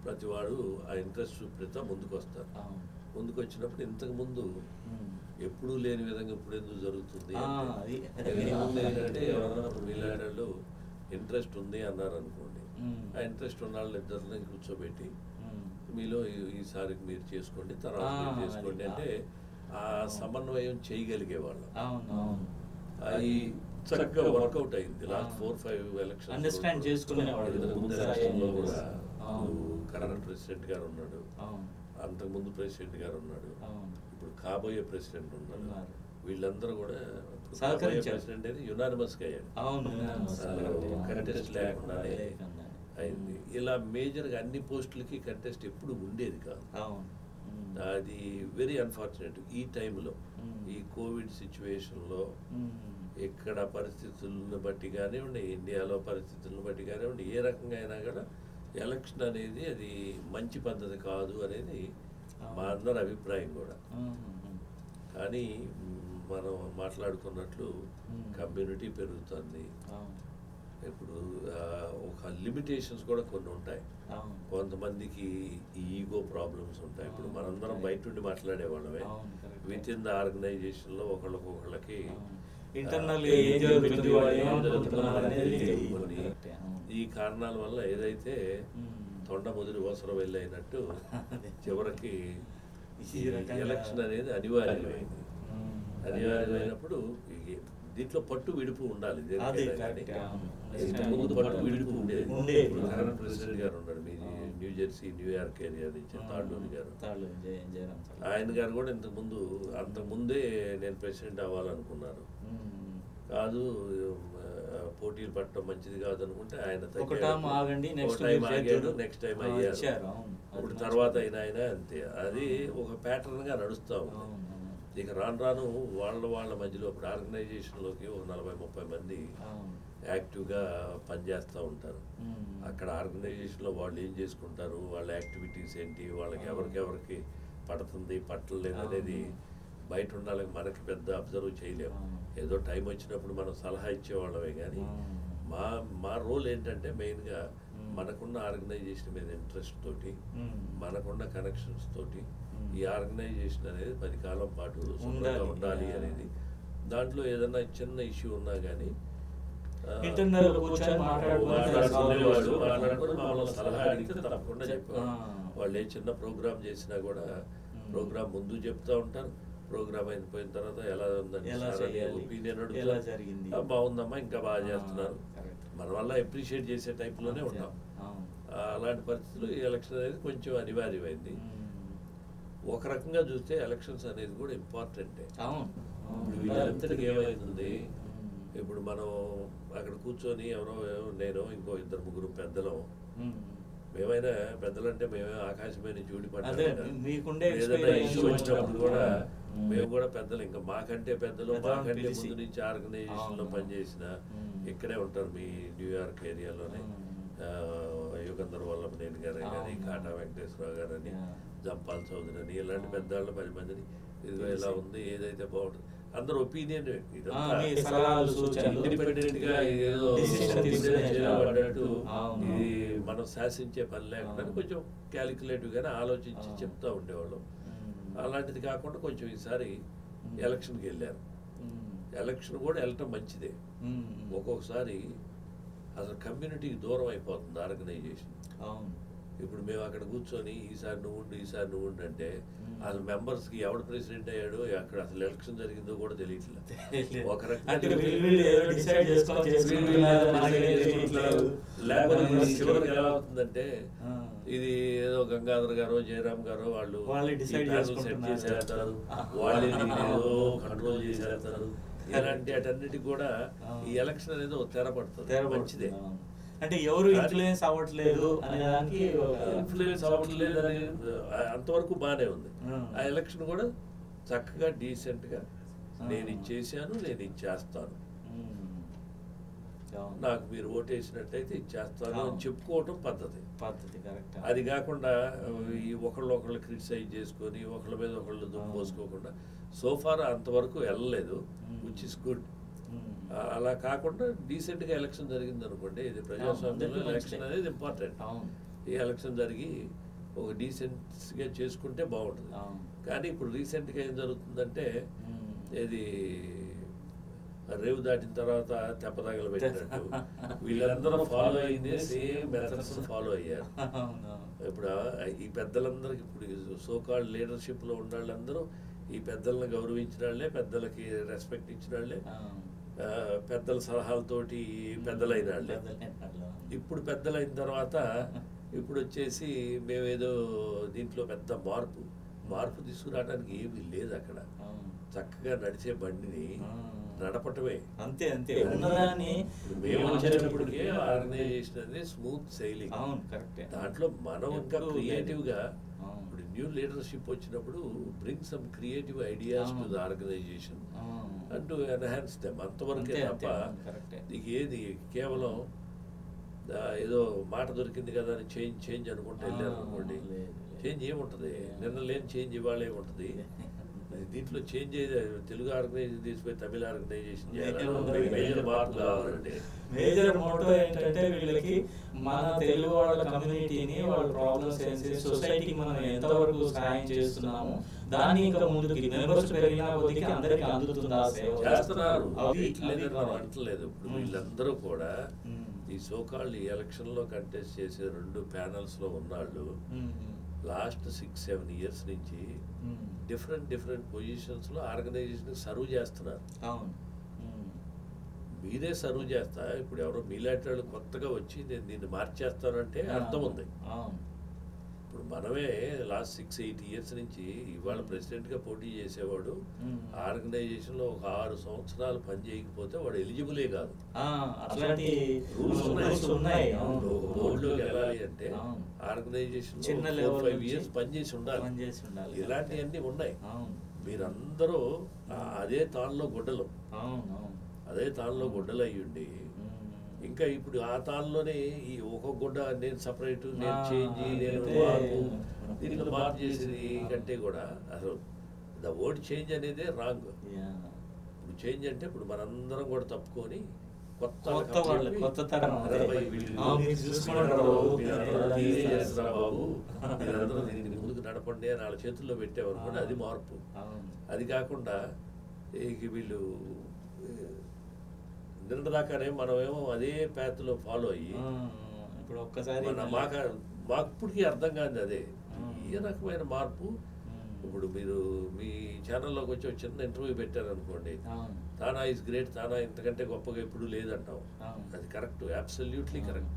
ప్రతివాడు ఆ ఇంట్రెస్ట్ చూపితే ముందుకు వస్తారు. ముందుకు వచ్చినప్పుడు ఇంతకుముందు ఎప్పుడూ లేని విధంగా ఇప్పుడు ఎందుకు జరుగుతుంది ఏంటంటే ఎవరన్నా వీళ్ళాళ్ళు ఇంట్రెస్ట్ ఉంది అన్నారు అనుకోండి, ఆ ఇంట్రెస్ట్ ఉన్న వాళ్ళు ఇద్దరిని కూర్చోబెట్టి మీలో ఈసారి మీరు చేసుకోండి, తర్వాత మీరు చేసుకోండి అంటే ఆ సమన్వయం చేయగలిగేవాళ్ళం. అది చక్కగా వర్కౌట్ అయింది. లాస్ట్ 4-5 ఎలక్షన్ అండర్స్టాండ్ చేసుకునేవాళ్ళు. కూడా కరెంట్ ప్రెసిడెంట్ గారు ఉన్నాడు, అంతకుముందు ప్రెసిడెంట్ గారు ఉన్నాడు, ఇప్పుడు కాబోయే ప్రెసిడెంట్ ఉన్నాడు. వీళ్ళందరూ కూడా ప్రెసిడెంట్ అనేది యునానిమస్ గా అయ్యాడు, కంటెస్ట్ లేకుండానే అయింది. ఇలా మేజర్గా అన్ని పోస్టులకి కంటెస్ట్ ఎప్పుడు ఉండేది కాదు. అది వెరీ అన్ఫార్చునేట్. ఈ టైంలో ఈ కోవిడ్ సిచ్యువేషన్లో ఇక్కడ పరిస్థితులను బట్టి కానివ్వండి, ఇండియాలో పరిస్థితులను బట్టి కానివ్వండి, ఏ రకంగా అయినా కూడా ఎలక్షన్ అనేది అది మంచి పద్ధతి కాదు అనేది మా అందరి అభిప్రాయం కూడా. కానీ మనం మాట్లాడుకున్నట్లు కమ్యూనిటీ పెరుగుతుంది. ఇప్పుడు ఒక లిమిటేషన్స్ కూడా కొన్ని ఉంటాయి. కొంతమందికి ఈగో ప్రాబ్లమ్స్ ఉంటాయి. ఇప్పుడు మనందరం బయట నుండి మాట్లాడేవాళ్ళమే, విత్ ఇన్ ద ఆర్గనైజేషన్లో ఒకళ్ళకి ఈ కారణాల వల్ల ఏదైతే తొండ ముదిరి అవసరం వెళ్ళి అయినట్టు చివరికి ఎలక్షన్ అనేది అనివార్యమైంది. అనివార్యమైనప్పుడు దీంట్లో పట్టు విడుపు ఉండాలి. ముందు పట్టు విడుపు ఉండేది. కరెంట్ ప్రెసిడెంట్ గారు ఉన్నాడు, మీ న్యూ జెర్సీ న్యూయార్క్ ఏరియా నుంచి తాళ్ళూరి గారు. ఆయన గారు కూడా అంతకుముందే నేను ప్రెసిడెంట్ అవ్వాలనుకున్నారు. కాదు, పోటీలు పట్టడం మంచిది కాదు అనుకుంటే ఆయన నెక్స్ట్ టైం అయ్యారు. ఇప్పుడు తర్వాత ఆయన అంతే. అది ఒక ప్యాటర్న్ గా నడుస్తూ ఉంది. ఇక రాను వాళ్ళ మధ్యలో ఇప్పుడు ఆర్గనైజేషన్లోకి ఒక 40-30 మంది యాక్టివ్గా పనిచేస్తూ ఉంటారు. అక్కడ ఆర్గనైజేషన్లో వాళ్ళు ఏం చేసుకుంటారు, వాళ్ళ యాక్టివిటీస్ ఏంటి, వాళ్ళకి ఎవరికి పడుతుంది పట్టలేదు అనేది బయట ఉండాలని మనకి పెద్ద అబ్జర్వ్ చేయలేము. ఏదో టైం వచ్చినప్పుడు మనం సలహా ఇచ్చేవాళ్ళమే. కానీ మా రోల్ ఏంటంటే మెయిన్గా మనకున్న ఆర్గనైజేషన్ మీద ఇంట్రెస్ట్ తోటి, మనకున్న కనెక్షన్స్ తోటి ఈ ఆర్గనైజేషన్ అనేది 10 కాలం పాటు సుందరంగా ఉండాలి అనేది. దాంట్లో ఏదైనా చిన్న ఇష్యూ ఉన్నా కానీ మాట్లాడుకుని మమ్మల్ని సలహా అడిగితే తప్పకుండా చెప్పారు. వాళ్ళు ఏ చిన్న ప్రోగ్రామ్ చేసినా కూడా ప్రోగ్రామ్ ముందు చెప్తా ఉంటారు. ప్రోగ్రామ్ అయిపోయిన తర్వాత ఎలా ఉందండి ఒపీనియన్ అడుగుతారు. బాగుందమ్మా, ఇంకా బాగా చేస్తున్నారు, మన వల్ల అప్రిషియేట్ చేసే టైప్లోనే ఉంటాం. అలాంటి పరిస్థితులు ఈ ఎలక్షన్ అనేది కొంచెం అనివార్యమైంది. ఒక రకంగా చూస్తే ఎలక్షన్స్ అనేది కూడా ఇంపార్టెంటే. వీళ్ళంతటికి ఏమైతుంది, ఇప్పుడు మనం అక్కడ కూర్చొని నేను ఇంకో 2-3 పెద్దలు, మేమైనా పెద్దలంటే మేమే ఆకాశమైన చూడిపడ్డా ఏదైనా ఇష్యూ వచ్చినప్పుడు కూడా మేము కూడా పెద్దలు, ఇంకా మాకంటే పెద్దలు, మాకంటే ముందు నుంచి ఆర్గనైజేషన్ లో పనిచేసిన ఇక్కడే ఉంటారు మీ న్యూయార్క్ ఏరియాలోనే. యుగంధర్ వల్లభనేని గారు కానీ, కాటా వెంకటేశ్వరరావు గారు అని, జంపాల్ చౌదరి అని, ఇలాంటి పెద్దవాళ్ళు 10 మందిని ఇదిగో ఇలా ఉంది, ఏదైతే బాగుంటుంది అందరు ఒపీనియన్ ఇండిపెండెంట్ గా ఏదో అన్నట్టు ఇది మనం శాసించే పని లేకుండా కొంచెం క్యాలిక్యులేటివ్ గానే ఆలోచించి చెప్తా ఉండేవాళ్ళం. అలాంటిది కాకుండా కొంచెం ఈసారి ఎలక్షన్కి వెళ్ళారు. ఎలక్షన్ కూడా వెళ్ళటం మంచిదే. ఒక్కొక్కసారి అసలు కమ్యూనిటీకి దూరం అయిపోతుంది ఆర్గనైజేషన్. ఇప్పుడు మేము అక్కడ కూర్చొని ఈసారి నువ్వు ఉండు అంటే అసలు మెంబర్స్కి ఎవడు ప్రెసిడెంట్ అయ్యాడు, అక్కడ అసలు ఎలక్షన్ జరిగిందో కూడా తెలియట్లేదు. ఒక అంటే రకంగా వీళ్ళు ఏదో డిసైడ్ లేకపోతే చివరికి ఎలా అవుతుందంటే ఇది ఏదో గంగాధర్ గారో జయరామ్ గారో వాళ్ళు డిసైడ్ సెట్ చేసేస్తారు, వాళ్ళే ఏదో కంట్రోల్ చేసేస్తారు. ఇలాంటి అటన్నిటికి కూడా ఈ ఎలక్షన్ అనేది ఒక తెర పడుతుంది. మంచిదే, అంటే ఎవరు ఇన్ఫ్లుయెన్స్ అవ్వట్లేదు అనే దానికి ఇన్ఫ్లుయెన్స్ అవ్వట్లేదు అని అంతవరకు బాగానే ఉంది. ఆ ఎలక్షన్ కూడా చక్కగా డీసెంట్ గా నేను ఇది చేశాను, నేను ఇది చేస్తాను, నాకు మీరు ఓటేసినట్టయితే ఇది చేస్తాను అని చెప్పుకోవటం పద్ధతి. కరెక్ట్. అది కాకుండా ఈ ఒకళ్ళు క్రిటిసైజ్ చేసుకొని ఒకళ్ళ మీద ఒకళ్ళు దుమ్ము పోసుకోకుండా సోఫార్ అంతవరకు వెళ్ళలేదు, విచ్ ఇస్ గుడ్. అలా కాకుండా డీసెంట్ గా ఎలక్షన్ జరిగింది అనుకోండి, ఇది ప్రజాస్వామ్యంలో ఎలక్షన్ అనేది ఇంపార్టెంట్. ఈ ఎలక్షన్ జరిగి ఒక డీసెంట్ గా చేసుకుంటే బాగుంటుంది. కానీ ఇప్పుడు రీసెంట్ గా ఏం జరుగుతుందంటే ఇది రేవు దాటిన తర్వాత తెప్పదగలు పెట్టినట్టు వీళ్ళందరూ ఫాలో అయిందే సేమ్ మెథడ్స్ ఫాలో అయ్యారు. ఇప్పుడు ఈ పెద్దలందరికి ఇప్పుడు సోకాల్డ్ లీడర్షిప్ లో ఉన్న వాళ్ళందరూ ఈ పెద్దలను గౌరవించిన వాళ్ళే, పెద్దలకి రెస్పెక్ట్ ఇచ్చిన వాళ్ళే, పెద్దల సలహాలతోటి పెద్దలైన వాళ్ళే. ఇప్పుడు పెద్దలైన తర్వాత ఇప్పుడు వచ్చేసి మేమేదో దీంట్లో పెద్ద మార్పు తీసుకురావడానికి ఏమీ లేదు. అక్కడ చక్కగా నడిచే బండిని నడపటమే, అంతే అంతే. ఉన్నదాన్ని మేము వచ్చేటప్పటికే ఆర్గనైజేషన్ అనేది స్మూత్ సైలింగ్. దాంట్లో మనం ఇంకా క్రియేటివ్ గా ఇప్పుడు న్యూ లీడర్షిప్ వచ్చినప్పుడు bring some creative ideas to the organisation and to enhance them. అంతవరకే తప్ప నీకు ఏది కేవలం ఏదో మాట దొరికింది కదా అని చేంజ్ అనుకుంటే వెళ్ళారు అనుకోండి, చేంజ్ ఏముంటది? నిన్న లేని చేంజ్ ఇవాళ ఏముంటది? దీంట్లో చేంజ్ తెలుగు ఆర్గనైజేషన్ తీసిపోయి తమిళ ఆర్గనైజేషన్ మేజర్ మార్పు కావాలంటే మేజర్ మోటో ఏంటంటే వీళ్ళకి మన తెలుగు వాళ్ళ కమ్యూనిటీని వాళ్ళ ప్రాబ్లమ్స్ ఏంటి, సొసైటీకి మనం ఎంతవరకు సహాయం చేస్తున్నాము, దాన్ని ఇంకా ముందుకి మెంబర్స్ పెరిగిన కొద్దికి అందరికి అందుతుందా చేస్తున్నారు. అంటలేదు. ఇప్పుడు వీళ్ళందరూ కూడా ఈ సోకాల్డ్ ఈ ఎలక్షన్ లో కంటెస్ట్ చేసే 2 ప్యానల్స్ లో ఉన్నాళ్ళు లాస్ట్ 6-7 years నుంచి డిఫరెంట్ పొజిషన్స్ లో ఆర్గనైజేషన్ సర్వ్ చేస్తున్నారు. మీరే సర్వ్ చేస్తా, ఇప్పుడు ఎవరో మీలాంటి వాళ్ళు కొత్తగా వచ్చి నేను దీన్ని మార్చేస్తానంటే అర్థం ఉంది. ఇప్పుడు మనమే లాస్ట్ 6-8 years నుంచి ఇవాళ ప్రెసిడెంట్ గా పోటీ చేసేవాడు ఆర్గనైజేషన్ లో ఒక 6 సంవత్సరాలు పని చేయకపోతే వాడు ఎలిజిబులే కాదు. రూల్స్ ఉన్నాయి. బోర్డులోకి వెళ్ళాలి అంటే ఆర్గనైజేషన్ 4-5 years పనిచేసి ఉండాలి. ఇలాంటివన్నీ ఉన్నాయి. మీరందరూ అదే తాళ్ళలో గుడ్డలు అయ్యుండి ఇంకా ఇప్పుడు ఆ తాళ్ళలోనే ఈ ఒక గుడ్డ నేను సపరేట్, నేను చేంజ్, నేను దీంట్లో మార్పు చేసేది కంటే కూడా అసలు ద వర్డ్ చేంజ్ అనేదే రాంగ్. ఇప్పుడు చేంజ్ అంటే ఇప్పుడు మనందరం కూడా తప్పుకొని బాబు మీరందరూ దీన్ని ముందుకు నడపండి అని వాళ్ళ చేతుల్లో పెట్టామనుకోండి, అది మార్పు. అది కాకుండా వీళ్ళు నిన్నదాకానే మనమేమో అదే ప్యాత్లో ఫాలో అయ్యి ఇప్పుడు ఒక్కసారి మాకు ఇప్పటికీ అర్థం కాదు అదే ఏ రకమైన మార్పు. ఇప్పుడు మీరు మీ ఛానల్లోకి వచ్చి చిన్న ఇంటర్వ్యూ పెట్టారనుకోండి, తానా ఈజ్ గ్రేట్, తానా ఇంతకంటే గొప్పగా ఎప్పుడు లేదంటాం. అది కరెక్ట్, అబ్సల్యూట్లీ కరెక్ట్.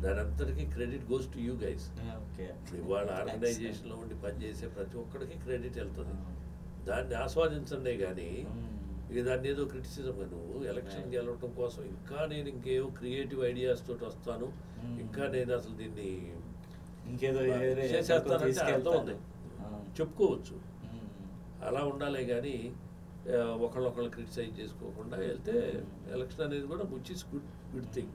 దాని అంతటికీ credit goes to you guys. ఇవాళ ఆర్గనైజేషన్లో ఉండి పనిచేసే ప్రతి ఒక్కరికి క్రెడిట్ వెళ్తుంది. దాన్ని ఆస్వాదించండి కానీ ఇక దాన్ని ఏదో క్రిటిసిజం. నువ్వు ఎలక్షన్ గెలవటం కోసం ఇంకా నేను ఇంకేవో క్రియేటివ్ ఐడియాస్ తోటి వస్తాను, ఇంకా నేను అసలు దీన్ని ఇంకేదో చేసేస్తానంటే అర్థం ఉంది, చెప్పుకోవచ్చు. అలా ఉండాలి కానీ ఒకళ్ళొకళ్ళు క్రిటిసైజ్ చేసుకోకుండా వెళ్తే ఎలక్షన్ అనేది కూడా విచ్ ఇస్ గుడ్ థింగ్.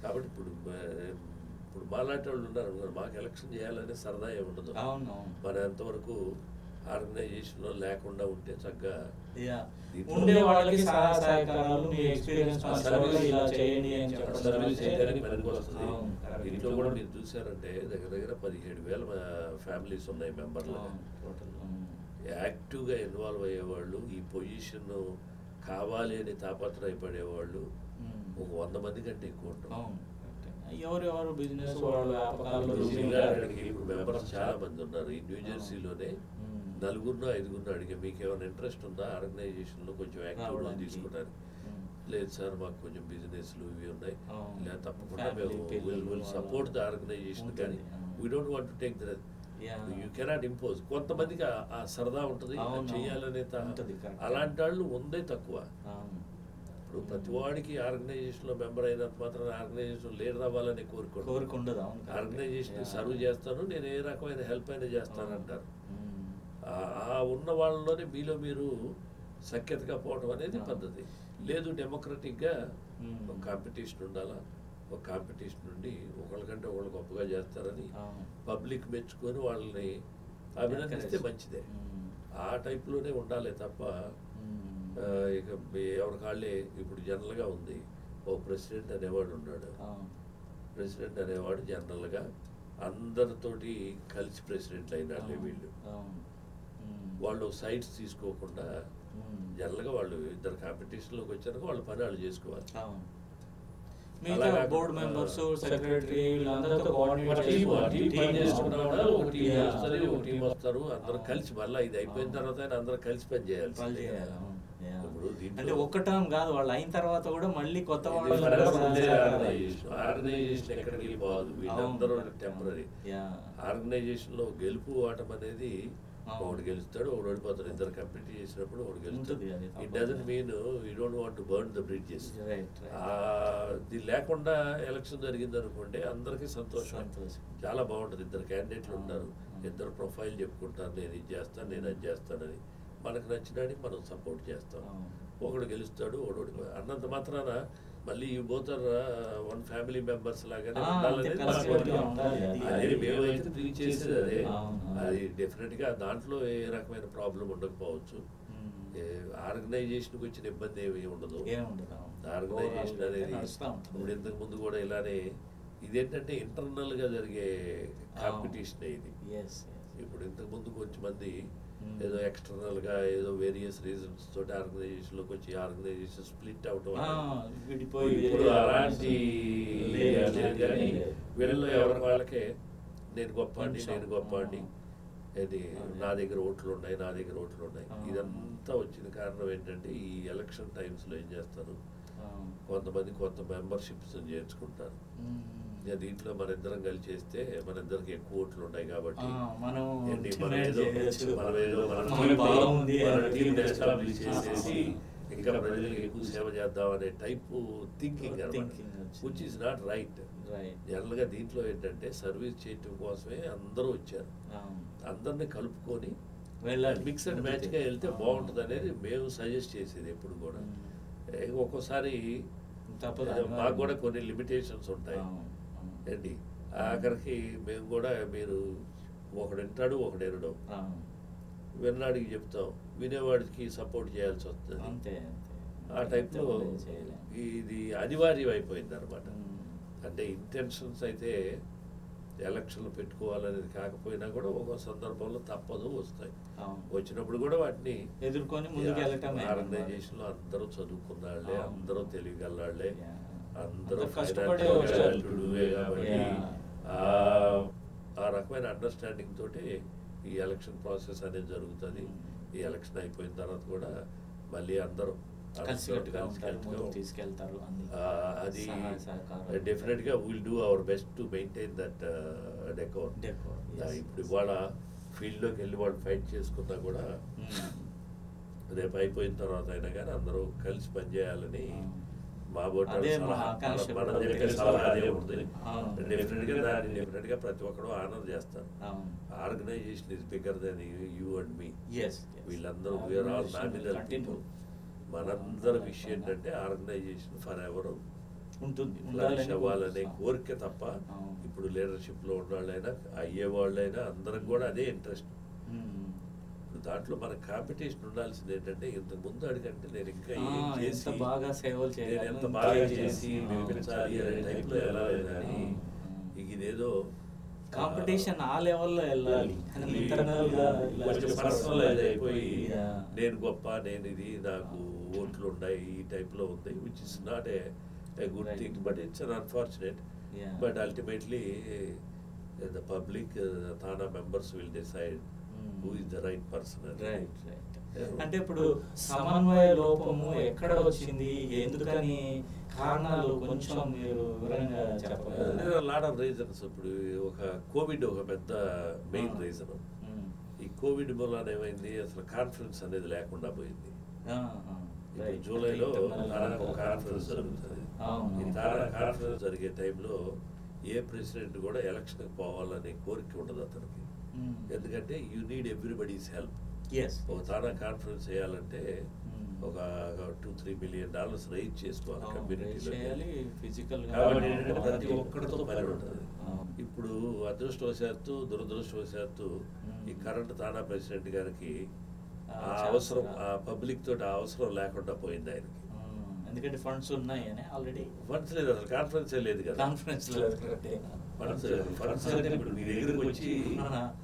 కాబట్టి ఇప్పుడు మాలాంటి వాళ్ళు ఉన్నారు, మాకు ఎలక్షన్ చేయాలనే సరదా ఏముండదు. మన ఎంతవరకు ఆర్గనైజేషన్లో లేకుండా ఉంటే చక్కగా ఉండే వాళ్ళకి సర్వీస్ చేయడానికి పనికి వస్తుంది. ఇంట్లో కూడా మీరు చూసారంటే దగ్గర 17,000 ఫ్యామిలీస్ ఉన్నాయి మెంబర్లు. యాక్టివ్గా ఇన్వాల్వ్ అయ్యేవాళ్ళు, ఈ పొజిషన్ కావాలి అని తాపత్రయపడేవాళ్ళు ఒక 100 మంది కంటే ఎక్కువ ఉంటారు. ఎవరెవరు బిజినెస్ వాళ్ళ వ్యాపకాల్లో ఇప్పుడు busy ఇలా ఉంటారు. అక్కడికి ఇప్పుడు మెంబర్స్ చాలా మంది ఉన్నారు. ఈ న్యూ జెర్సీలోనే నలుగురు ఐదుగురు అడిగే మీకు ఏమైనా ఇంట్రెస్ట్ ఉందా ఆర్గనైజేషన్లో కొంచెం యాక్టివ్ రోల్ రావడానికి. తీసుకోవడానికి? ఉమ్. లేదు సార్ మాకు కొంచెం బిజినెస్లు ఇవి ఉన్నాయి, అవును. లేదా తప్పకుండా Family, పిల్లలు విల్ వాళ్ళ- సపోర్ట్ ద ఆర్గనైజేషన్, ఉంటుంది, కానీ అవును. We don't want to take the Yeah. You cannot impose. కొంతమందికి ఆ సరదా ఉంటుంది, అవును, అది చేయాలనే ఉంటుంది, correct. అలాంటి వాళ్ళు ఉందే తక్కువ. అవును. ఇప్పుడు ప్రతి వాడికి ఆర్గనైజేషన్లో మెంబర్ అయినంత మాత్రం ఆర్గనైజేషన్ లీడర్ అవ్వాలని కోరుకోండి. కోరిక ఉండదు, అవును, correct. Organisation Yeah. సర్వ్ చేస్తాను, నేను ఏ రకమైన హెల్ప్ అయినా చేస్తాను అంటారు. ఉమ్. ఆ ఉన్న వాళ్ళలోనే మీలో మీరు సఖ్యతగా పోవడం అనేది Yeah. పద్ధతి. లేదు డెమోక్రటిక్గా ఉమ్. ఒక కాంపిటీషన్ ఉండాలా, ఒక కాంపిటీషన్ నుండి ఒకళ్ళకంటే ఒకళ్ళు గొప్పగా చేస్తారని అవును. పబ్లిక్ మెచ్చుకొని వాళ్ళని అభినందిస్తే Encourage. మంచిదే. ఉమ్. ఆ టైప్లోనే ఉండాలి తప్ప ఉమ్. ఇక ఎవరి కాళ్ళే. ఇప్పుడు జనరల్గా ఉంది, ఓ ప్రెసిడెంట్ అనేవాడు ఉన్నాడు. అవును. ప్రెసిడెంట్ అనేవాడు జనరల్గా అందరితోటి కలిసి ప్రెసిడెంట్ అయినాళ్ళే వీళ్ళు. అవును. ఉమ్. వాళ్ళు సైడ్స్ తీసుకోకుండా ఉమ్. జనరల్గా వాళ్ళు ఇద్దరు కాంపిటీషన్లోకి వచ్చాక వాళ్ళ పని వాళ్ళు చేసుకోవాలి. అవును. అలా మిగతా కాకుండా- బోర్డు మెంబర్స్, సెక్రటరీ వీళ్ళందరితో కోఆర్డినేట్ ఒక టీం పని చేసుకున్నా కూడా ఒక టీం Yeah. వస్తుంది, ఒక టీం వస్తారు, అందరూ అవును. కలిసి మళ్ళీ ఇది అయిపోయిన అవును. తర్వాత అయినా అందరూ కలిసి పని చేయాలి. పని చేయాలి, అవును. Yeah. ఇప్పుడు దీంట్లో అంటే ఒక్క టర్మ్ కాదు, వాళ్ళు అయిన తర్వాత కూడా మళ్ళీ కొత్త ఇది వాళ్ళు forever ఉండే ఆర్గనైజేషన్ ఎక్కడికి పోదు, వీళ్ళందరూ అవును. టెంపరీ. Yeah. ఆర్గనైజేషన్ లో గెలుపు ఓటం అనేది అవును. ఒకడు గెలుస్తాడు, ఒకడు ఓడిపోతాడు. ఇద్దరు కంప్లీట్ చేసినప్పుడు ఒకడు గెలుస్తాడు. ఉంటుంది అది, it doesn't mean you don't want to burn the bridges. Right, right. ఇది లేకుండా ఎలక్షన్ జరిగింది అనుకోండి, అందరికీ సంతోషం. సంతోషం. చాలా బాగుంటుంది. ఇద్దరు క్యాండిడేట్లు ఉంటారు, అవును. ఇద్దరు ప్రొఫైల్ చెప్పుకుంటారు, నేను ఇది చేస్తాను, నేను అది చేస్తానని. మనకు నచ్చినాడికి మనం సపోర్ట్ చేస్తాం. అవును. ఒకడు గెలుస్తాడు, ఒకడు ఓడిపోయాడు అన్నంత మాత్రాన మళ్ళీ you both are one family members లాగానే ఉండాలనేది అంతే, మన కలిసి కోరిక. ఉండాలి, అది. అదే మేమైతే థింక్ చేసేది అదే. అవును. అది డెఫినెట్ గా దాంట్లో ఏ రకమైన ప్రాబ్లం ఉండకపోవచ్చు. ఉమ్. ఆర్గనైజేషన్కి వచ్చిన ఇబ్బంది ఏమీ ఉండదు. ఏముండదు, అవును. ఆర్గనైజేషన్ Overall అనేది నడుస్తా ఉంటుంది. ఇప్పుడు ఇంతకు ముందు కూడా ఇలానే ఇదేంటంటే ఇంటర్నల్ గా జరిగే కాంపిటీషన్ ఇది. Yes, yes. ఇప్పుడు ఇంతకు ముందు కొంచెం మంది Hmm. ఏదో ఎక్స్టర్నల్ గా ఏదో వేరియస్ రీజన్స్ తోటి ఆర్గనైజేషన్ లోకి వచ్చి ఆర్గనైజేషన్ స్ప్లిట్ అవటం విడిపోయి ఇప్పుడు అలాంటి లేదు, లేదు కానీ లేదు. వీళ్ళలో ఎవరి వాళ్ళకే నేను గొప్ప అండి, కొంచెం, నేను గొప్ప అండి, ఇది నా దగ్గర ఓట్లు ఉన్నాయి, నా దగ్గర ఓట్లు ఉన్నాయి. ఇదంతా వచ్చిన కారణం ఏంటంటే ఈ ఎలక్షన్ టైమ్స్ లో ఏం చేస్తారు, కొంతమంది కొత్త మెంబర్షిప్స్ చేర్చుకుంటారు. ఇక దీంట్లో మన ఇద్దరం కలిసి చేస్తే మన ఇద్దరికి ఎక్కువ ఓట్లు ఉన్నాయి కాబట్టి మనం ఏంటి, demand మనం ఏదో చేయొచ్చు. మన మన బలం ఉంది టీం అని ఎస్టాబ్లిష్ చెప్పి. చేసేసి ఇంకా ప్రజలకు ఎక్కువ సేవ చేద్దాం అనే టైపు థింకింగ్ Thinking వచ్చింది. Which is not right. Right. General గా దీంట్లో ఏంటంటే సర్వీస్ చేయటం కోసమే అందరూ వచ్చారు. అవును. అందరిని కలుపుకొని వెళ్ళాలి. మిక్స్ అండ్ మ్యాచ్ గా వెళ్తే బాగుంటుంది అనేది మేము సజెస్ట్ చేసేది ఎప్పుడు కూడా. ఒక్కోసారి తప్పదు. మాకు కూడా కొన్ని లిమిటేషన్స్ ఉంటాయి అవును, అవును. ఏంటి, ఆఖరికి మేము కూడా మీరు ఒకడు వింటాడు ఒకడు వినడు, అవును. విన్నాడికి చెప్తాం, వినేవాడికి సపోర్ట్ చేయాల్సి వస్తుంది. అంతే, అంతే. ఆ టైప్లో అంతే చేయలేం. ఇది అనివార్యం అయిపోయింది అనమాట. ఉమ్. అంటే ఇంటెన్షన్స్ అయితే ఎలక్షన్లు పెట్టుకోవాలనేది కాకపోయినా కూడా ఒక సందర్భంలో తప్పదు, వస్తాయి. అవును. వచ్చినప్పుడు కూడా వాటిని ఎదుర్కొని ముందుకు వెళ్ళటమే. ఆర్గనైజేషన్ లో అందరూ చదువుకున్న వాళ్ళే, అవును. అందరూ తెలియగలవాళ్లే, Yeah. అందరూ అందరూ కష్టపడే financial వచ్చారు. well-to-do-ఏ కాబట్టి Yeah. ఆ రకమైన అండర్స్టాండింగ్ తోటి ఈ ఎలక్షన్ ప్రాసెస్ అనేది జరుగుతుంది. ఈ ఎలక్షన్ అయిపోయిన తర్వాత కూడా మళ్ళీ అందరూ కలిసికట్టుగా ఉంటారు, ముందుకు తీసుకెళ్తారు అన్ని. అది సహాయ సహకారాలు. డెఫినెట్ గా will do our best to maintain that decor. Decor, yes, ఇప్పుడు yes. ఇవాళ ఫీల్డ్ లోకి వెళ్ళి వాళ్ళు ఫైట్ చేసుకున్నా కూడా రేపు అయిపోయిన తర్వాత అయినా కానీ అందరూ కలిసి పనిచేయాలని మా బోర్డు అదే మా ఆకాంక్ష మనం కూడా. చెప్పే సలహా అదే ఉంటుంది. అవును. డెఫినెట్ గా ప్రతి ఒక్కరు ఆనర్ చేస్తారు. అవును. Organisation is bigger than you and me. Yes, yes. వీళ్ళందరూ వీఆర్ ఆల్ Organization will నామినల్ continue. పీపుల్. మనందరి విషయం ఏంటంటే ఆర్గనైజేషన్ ఫర్ ఎవర్ ఉంటుంది, ఫ్లరిష్ ఉండాలని అవ్వాలనే కోరుకుంటున్నాం. కోరిక తప్ప అవును. ఇప్పుడు లీడర్షిప్ లో ఉన్న వాళ్ళైనా అయ్యే వాళ్ళైనా అందరికి కూడా అదే ఇంట్రెస్ట్. ఉమ్. ఇప్పుడు దాంట్లో మన కాంపిటీషన్ ఉండాల్సింది ఏంటంటే ఇంతకు ముందు అడిగంటే నేను ఇంకా ఏం ఎంత చేసి బాగా సేవలు నేను చేయాలి, ఎంత ఇంకా బాగా ఏం చేసి చేయాలి. మెప్పించాలి అనే టైప్లో వెళ్ళాలి కానీ ఇక ఇదేదో కాంపిటీషన్ ఆ లెవెల్లో వెళ్ళాలి. Internal గా ఇలా కొంచెం పర్సనలైజ్ అయిపోయి Yeah. నేను గొప్ప, నేను ఇది, నాకు ఓట్లు ఉన్నాయి, ఈ టైప్ లో ఉంది, which is not a good Right. Thing, but it's an unfortunate. Yeah. But ultimately the public TANA members will decide who is the right person. Right right. అంటే ఇప్పుడు సమన్వయ లోపము ఎక్కడ వచ్చింది, ఎందుకని, కారణాలు కొంచెం మీరు వివరంగా చెప్పగలరా? Lot of reasons. ఇప్పుడు ఒక కోవిడ్ ఒక పెద్ద మెయిన్ రీజన్. ఈ కోవిడ్ మూలాన ఏమైంది, అసలు కాన్ఫరెన్స్ అనేది లేకుండా పోయింది. ఇప్పుడు జూలైలో ఒక కాన్ఫరెన్స్ జరుగుతుంది. ఈ కాన్ఫరెన్స్ జరిగే టైంలో ఏ ప్రెసిడెంట్ కూడా ఎలక్షన్కి పోవాలనే కోరిక ఉండదు అతనికి. ఎందుకంటే యూ నీడ్ ఎవ్రీబడీస్ హెల్ప్. ఒక తానా కాన్ఫరెన్స్ చేయాలంటే ఒక $2-3 million రైజ్ చేసుకోవాలి కమ్యూనిటీలో. కాబట్టి ఏంటంటే ప్రతి ఒక్కరితో పని ఉంటుంది. ఇప్పుడు అదృష్టవశాత్తు దురదృష్టవశాత్తు ఈ కరెంట్ తానా ప్రెసిడెంట్ గారికి ఆ అవసరం, ఆ పబ్లిక్ తోటి ఆ అవసరం లేకుండా పోయింది ఆయనకి. ఎందుకంటే ఫండ్స్ ఉన్నాయని ఆల్రెడీ. ఫండ్స్ లేదు, అసలు కాన్ఫరెన్సే లేదు కదా. కాన్ఫరెన్స్ లేదు. ఫండ్స్ అంటే ఇప్పుడు మీ దగ్గరికి వచ్చి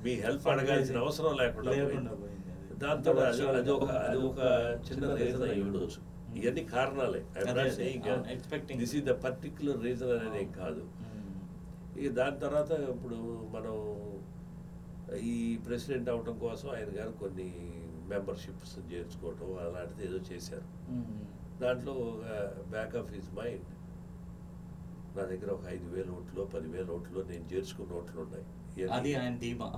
మీ హెల్ప్ అడగాల్సిన అవసరం లేకుండా పోయింది. దాంతో అది ఒక చిన్న రీజన్ అయి ఉండొచ్చు. ఇవన్నీ కారణాలే. This is the particular reason అనేది ఏం కాదు. ఇక దాని తర్వాత ఇప్పుడు మనం ఈ ప్రెసిడెంట్ అవడం కోసం ఆయన గారు కొన్ని మెంబర్షిప్స్ చేర్చుకోవటం అలాంటిది ఏదో చేశారు. దాంట్లో ఒక బ్యాక్ ఆఫ్ హిజ్ మైండ్ నా దగ్గర ఒక 5,000 ఓట్లు 10,000 ఓట్లు నేను చేర్చుకున్న ఓట్లు ఉన్నాయి. అది ఆయన ధీమా.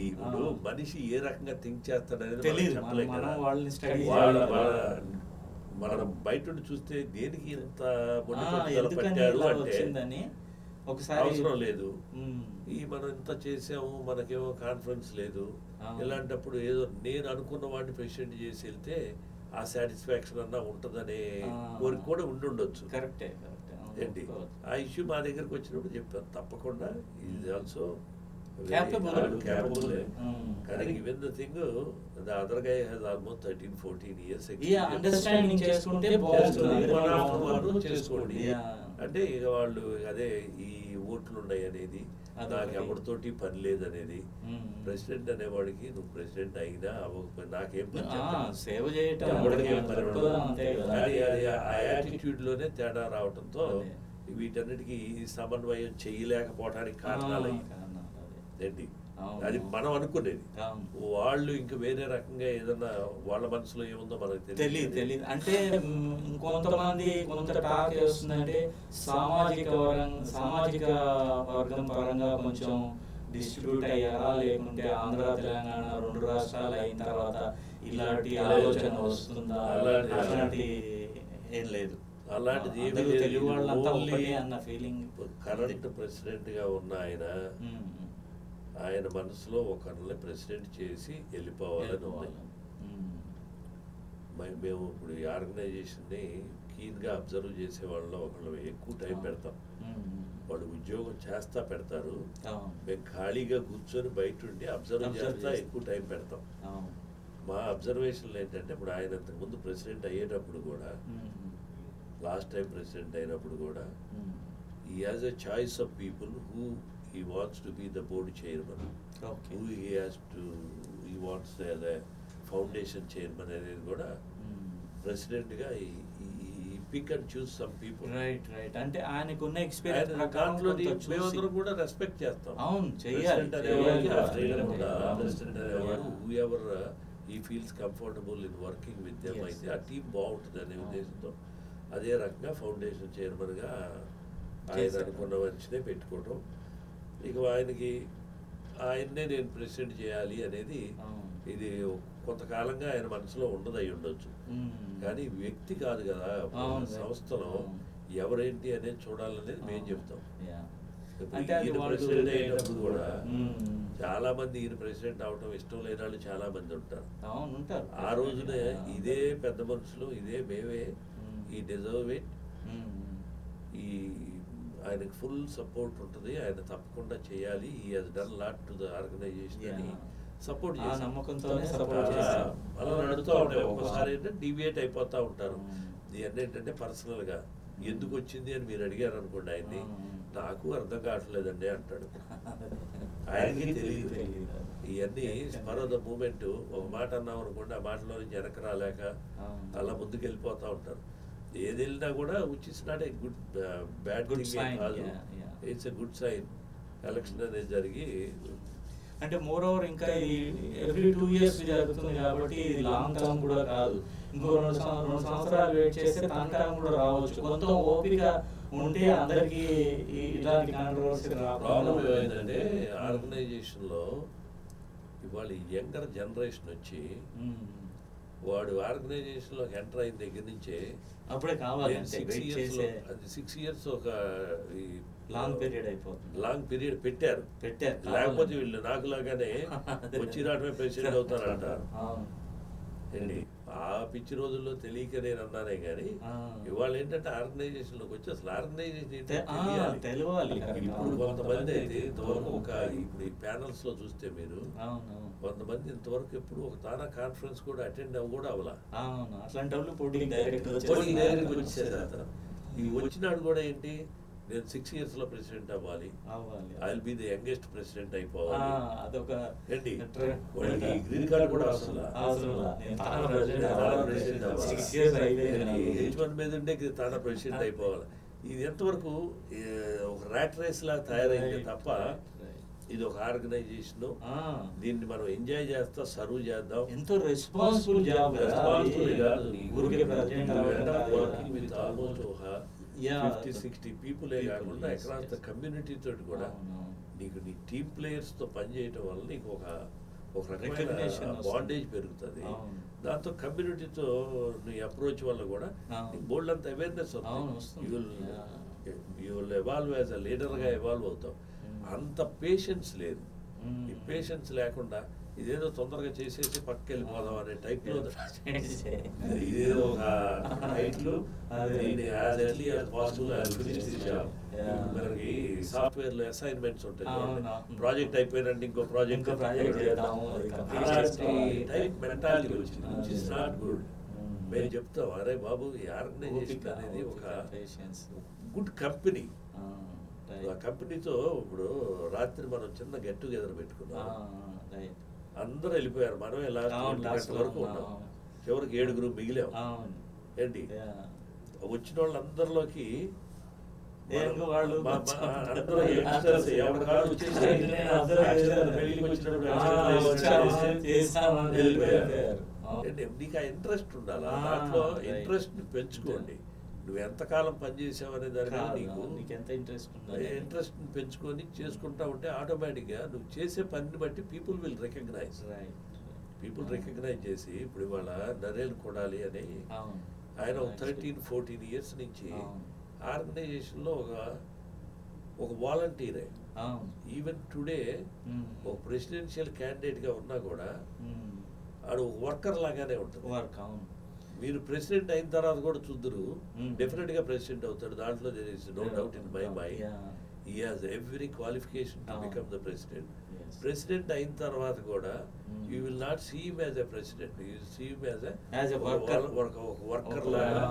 ఇప్పుడు మనిషి ఏ రకంగా థింక్ చేస్తాడనేది మనం బయట చూస్తే దేనికి ఇంత పట్టాడు అంటే అవసరం లేదు. మనం ఇంత చేసాము, మనకేమో కాన్ఫిడెన్స్ లేదు. ఇలాంటప్పుడు ఏదో నేను అనుకున్న వాడిని ప్రెసిడెంట్ చేసి వెళ్తే ఆ సాటిస్ఫాక్షన్ అన్నా ఉంటుందనే కోరిక కూడా ఉండొచ్చు. కరెక్టే. ఏంటి ఆ ఇష్యూ మా దగ్గరకు వచ్చినప్పుడు చెప్పాను, తప్పకుండా ఈజ్ ఆల్సో capable. కానీ even the thing the other guy has almost 13-14 years understanding చేసుకుంటే చేసుకోండి. అంటే ఇక వాళ్ళు అదే ఈ ఓట్లు ఉన్నాయి అనేది, నాకు ఎవరితోటి పని లేదనేది. ప్రెసిడెంట్ అనేవాడికి నువ్వు ప్రెసిడెంట్ అయినా అవ్వకపోయినా నాకేం పని, సేవ చేయటం కానీ అది ఆ యాటిట్యూడ్ లోనే తేడా రావడంతో వీటన్నిటికీ సమన్వయం చేయలేకపోవడానికి కారణాలు ఏంటి, అది మనం అనుకునేది. వాళ్ళు ఇంక వేరే రకంగా ఏదన్నా వాళ్ళ మనసులో ఏముందో మనకు తెలియదు. అంటే కొంతమంది కొంత టాక్ వస్తుందంటే సామాజిక వర్గం పరంగా కొంచెం డిస్ట్రిబ్యూట్ అయ్యారా, లేకుంటే ఆంధ్ర తెలంగాణ 2 రాష్ట్రాలు అయిన తర్వాత ఇలాంటి ఆలోచన వస్తుందా? అలాంటి ఏం లేదు. అలాంటిది ఏమీ తెలుగు వాళ్ళంతా ఒకటే అన్న ఫీలింగ్. కరెంట్ ప్రెసిడెంట్ గా ఉన్న ఆయన మనసులో ఒకరిని ప్రెసిడెంట్ చేసి వెళ్ళిపోవాలని ఉంది. మేము ఇప్పుడు ఈ ఆర్గనైజేషన్ని కీన్గా అబ్జర్వ్ చేసే వాళ్ళలో ఒకళ్ళు ఎక్కువ టైం పెడతాం. వాళ్ళు ఉద్యోగం చేస్తా పెడతారు, మేము ఖాళీగా కూర్చొని బయట ఉండి అబ్జర్వ్ చేస్తా ఎక్కువ టైం పెడతాం. మా అబ్జర్వేషన్లు ఏంటంటే ఇప్పుడు ఆయన అంతకుముందు ప్రెసిడెంట్ అయ్యేటప్పుడు కూడా, లాస్ట్ టైం ప్రెసిడెంట్ అయినప్పుడు కూడా, he has a choice of people who he wants to be the board chairman, who he wants as a foundation chairman అనేది కూడా ప్రెసిడెంట్ గా pick and choose some people. Right. అంటే ఆయనకు ఉన్న ఎక్స్పీరియన్స్ మేమందరం కూడా రెస్పెక్ట్ చేస్తాం. అవును, చేయాలి. ప్రెసిడెంట్ అనేవాడు who ever he feels comfortable in working with them అయితే ఆ టీం బాగుంటుంది అనే ఉద్దేశంతో అదే రకంగా ఫౌండేషన్ చైర్మన్ గా ఆయన అనుకున్న మనిషినే పెట్టుకోవడం. ఇక ఆయన్నే నేను ప్రెసిడెంట్ చేయాలి అనేది ఇది కొంతకాలంగా ఆయన మనసులో ఉండదై ఉండొచ్చు. కానీ వ్యక్తి కాదు కదా, సంస్థలో ఎవరేంటి అనేది చూడాలనేది మేము చెప్తాం. ఈయన ప్రెసిడెంట్ అయినప్పుడు కూడా చాలా మంది ఈయన ప్రెసిడెంట్ అవడం ఇష్టం లేని వాళ్ళు చాలా మంది ఉంటారు. ఆ రోజునే ఇదే పెద్ద మనుషులు, ఇదే మేమే ఈ డిజర్వ్ ఇట్, ఈ ఆయనకు ఫుల్ సపోర్ట్ ఉంటుంది, ఆయన తప్పకుండా చేయాలి, he has done lot to the organisation అని సపోర్ట్ చేస్తాం. అలా నడుతూ ఉంటాయి. ఒక్కోసారి ఏంటంటే డివియేట్ అయిపోతూ ఉంటారు. ఇవన్నీ ఏంటంటే పర్సనల్గా ఎందుకు వచ్చింది అని మీరు అడిగారు అనుకోండి ఆయన్ని, నాకు అర్థం కావట్లేదండి అంటాడు. ఆయనకి తెలియదు ఇవన్నీ స్పర్ ఆఫ్ ద మూమెంట్. ఒక మాట అన్నాం అనుకోండి, ఆ మాటలో నుంచి వెనక రాలేక అలా ముందుకు వెళ్ళిపోతూ ఉంటారు. ఏది వెళ్ళినా కూడా which is not a good bad thing కాదు, it's a good sign. Election అనేది జరిగి అంటే మోర్ ఓవర్ ఇంకా ఇది ఎవ్రీ 2 years జరుగుతుంది కాబట్టి ఇది లాంగ్ టర్మ్ కూడా కాదు. ఇంకో 2 సంవత్సరాలు వెయిట్ చేస్తే టర్న్ టర్మ్ కూడా రావచ్చు. కొంత ఓపిక ఉంటే అందరికి ఇలాంటి కాంట్రవర్సీ ప్రాబ్లం ఏమైందంటే ఆర్గనైజేషన్లో ఇవాళ యంగర్ జనరేషన్ వచ్చి వాడు ఆర్గనైజేషన్లోకి ఎంటర్ అయిన దగ్గర నుంచే అప్పుడే కావాలి 6 years ఒక లాంగ్ పీరియడ్ అయిపోతుంది. లాంగ్ పీరియడ్ పెట్టారు. లేకపోతే వీళ్ళు నాకు లాగానే వచ్చి రావడమే ప్రెసిడెంట్ అవుతారంటారు. ఏంటి ఆ పిచ్చి రోజుల్లో తెలియక నేను అన్నానే కానీ ఇవాళ ఏంటంటే ఆర్గనైజేషన్లోకి వచ్చి అసలు ఆర్గనైజేషన్ తెలియాలి. ఇప్పుడు కొంతమంది అయితే ఇంతవరకు ఇప్పుడు ఈ ప్యానల్స్ లో చూస్తే మీరు కొంతమంది ఇంతవరకు ఎప్పుడు ఒక తానా కాన్ఫరెన్స్ కూడా అటెండ్ కూడా అవ్వాల. అట్లాంటి వాళ్ళు పోటీకి డైరెక్ట్ వచ్చేసారు. ఈ వచ్చినాడు కూడా ఏంటి, నేను 6 years లో ప్రెసిడెంట్ అవ్వాలి, I will be the youngest president అయిపోవాలి. అదొక ఏంటి వాడికి గ్రీన్ కార్డ్ కూడా అవసరం H1 మీద ఉంటే తానా ప్రెసిడెంట్ అయిపోవాలి. ఇది ఎంతవరకు ఒక ర్యాట్ రేస్ లాగా తయారైంది తప్ప ఇది ఒక ఆర్గనైజేషన్. దీన్ని మనం ఎంజాయ్ చేస్తా సర్వ్ చేద్దాం. ఎంతో రెస్పాన్సిబుల్ జాబ్. విత్ ఆల్మోస్ట్ ఒక 50-60 పీపుల్ కాకుండా అక్రాస్ ద కమ్యూనిటీ తోటి కూడా నీకు నీ టీమ్ ప్లేయర్స్ తో పనిచేయటం వల్ల నీకు ఒక రకమైన బాండేజ్ పెరుగుతుంది. దాంతో కమ్యూనిటీతో నీ అప్రోచ్ వల్ల కూడా బోల్డ్ అంత అవేర్నెస్ వస్తుంది. You will evolve as a leader గా ఎవాల్వ్ అవుతావు. అంత పేషెన్స్ లేదు. ఈ పేషెన్స్ లేకుండా ఇదేదో తొందరగా చేసేసి పక్కకి వెళ్ళిపోదాం అనే టైప్ లో ఇదేదో ఒక టైట్లు మనకి సాఫ్ట్వేర్ లో అసైన్మెంట్స్ ఉంటాయి, ప్రాజెక్ట్ అయిపోయినంటే ఇంకో ప్రాజెక్ట్ టైప్ మెంటాలిటీ వచ్చింది. It's not good. మేము చెప్తాం, అరే బాబు ఈ ఆర్గనైజేషన్ అనేది ఒక గుడ్ కంపెనీ. ఆ కంపెనీతో ఇప్పుడు రాత్రి మనం చిన్న గెట్ టుగెదర్ పెట్టుకున్నాం, అందరూ వెళ్ళిపోయారు, మనమే లాస్ట్ వరకు ఉన్నాం. చివరికి 7 మిగిలాం. ఏంటి వచ్చిన వాళ్ళందరిలోకి నీకు ఆ ఇంట్రెస్ట్ ఉండాలి. దాంట్లో ఇంట్రెస్ట్ పెంచుకోండి. నువ్వు ఎంతకాలం పనిచేసావు అనే దాని మీద నీకు ఎంత ఇంట్రెస్ట్ పెంచుకొని చేసుకుంటా ఉంటే ఆటోమేటిక్గా నువ్వు చేసే పనిని బట్టి పీపుల్ విల్ రికగ్నైజ్. చేసి ఇప్పుడు ఇవాళ నరేల్ కొడాలి అని ఆయన 13-14 years నుంచి ఆర్గనైజేషన్లో ఒక వాలంటీరే. ఈవెన్ టుడే ఒక ప్రెసిడెన్షియల్ క్యాండిడేట్గా ఉన్నా కూడా ఆడు ఒక వర్కర్ లాగానే ఉంటుంది. మీరు ప్రెసిడెంట్ అయిన తర్వాత కూడా చూద్దరు, డెఫినెట్ గా ప్రెసిడెంట్ అవుతాడు. దాంట్లో there is no doubt in my mind. He has every qualification to become the president. President అయిన తర్వాత కూడా you will not see him as a president, you see him as a worker లాగా.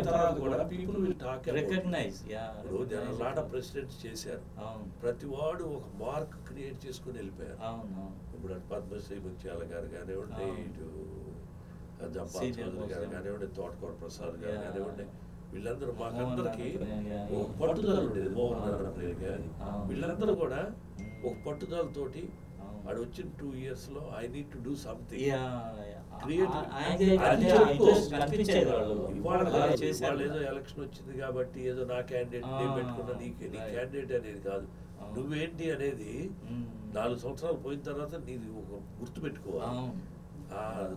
తర్వాత కూడా people will talk recognise. Lot of presidents చేశారు, ప్రతి వాడు ఒక మార్క్ క్రియేట్ చేసుకుని వెళ్ళిపోయారు. ఇప్పుడు పద్మశ్రీ ముత్యాల గారు కానివ్వండి, ఇటు జంపాల్ చౌదరి గారు కానివ్వండి, తోటకూర ప్రసాద్ గారు కానివ్వండి, వీళ్ళందరూ మాకందరికి ఒక పట్టుదల ఉండేది. మోహన్ నరేంద్ర గారి వీళ్ళందరూ కూడా ఒక పట్టుదలతోటి వాడు వచ్చిన 2 years లో I need to do something వాళ్ళు ఏదో ఎలక్షన్ వచ్చింది కాబట్టి ఏదో నా క్యాండిడేట్ నేను పెట్టుకున్నా, నీ క్యాండిడేట్ అనేది కాదు. నువ్వేంటి అనేది 4 సంవత్సరాలు పోయిన తర్వాత నీది ఒక గుర్తు పెట్టుకోవాలి.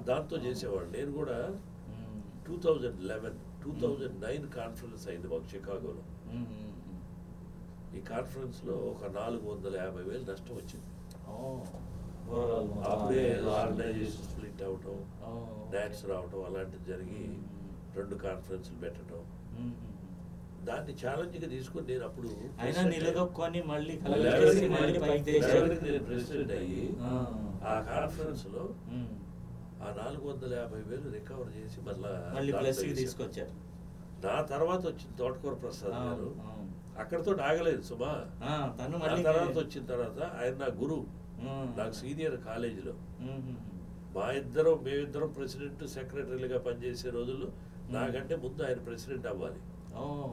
దాంతో చేసేవాడు. నేను కూడా 2009 కాన్ఫరెన్స్ అయింది మాకు చికాగోలో. ఈ కాన్ఫరెన్స్ లో ఒక 450,000 నష్టం వచ్చింది. అప్పుడే ఆర్గనైజేషన్ స్ప్లిట్ అవటం, డాన్స్ రావటం అలాంటిది జరిగి 2 కాన్ఫరెన్స్లు పెట్టడం. దాన్ని ఛాలెంజ్ గా తీసుకుని నేను అప్పుడు ప్రెసిడెంట్ అయ్యి ఆ కాన్ఫరెన్స్ లో ఆ 450,000 రికవర్ చేసి మళ్ళీ తీసుకొచ్చారు. నా తర్వాత వచ్చిన తోటకూర ప్రసాద్ గారు అక్కడితో ఆగలేదు సుమా. తను ఆ మళ్ళీ తర్వాత వచ్చిన తర్వాత ఆయన నా గురువు, నాకు సీనియర్ కాలేజీలో. మేమిద్దరం ప్రెసిడెంట్ సెక్రటరీలుగా పనిచేసే రోజుల్లో నాకంటే ముందు ఆయన ప్రెసిడెంట్ అవ్వాలి.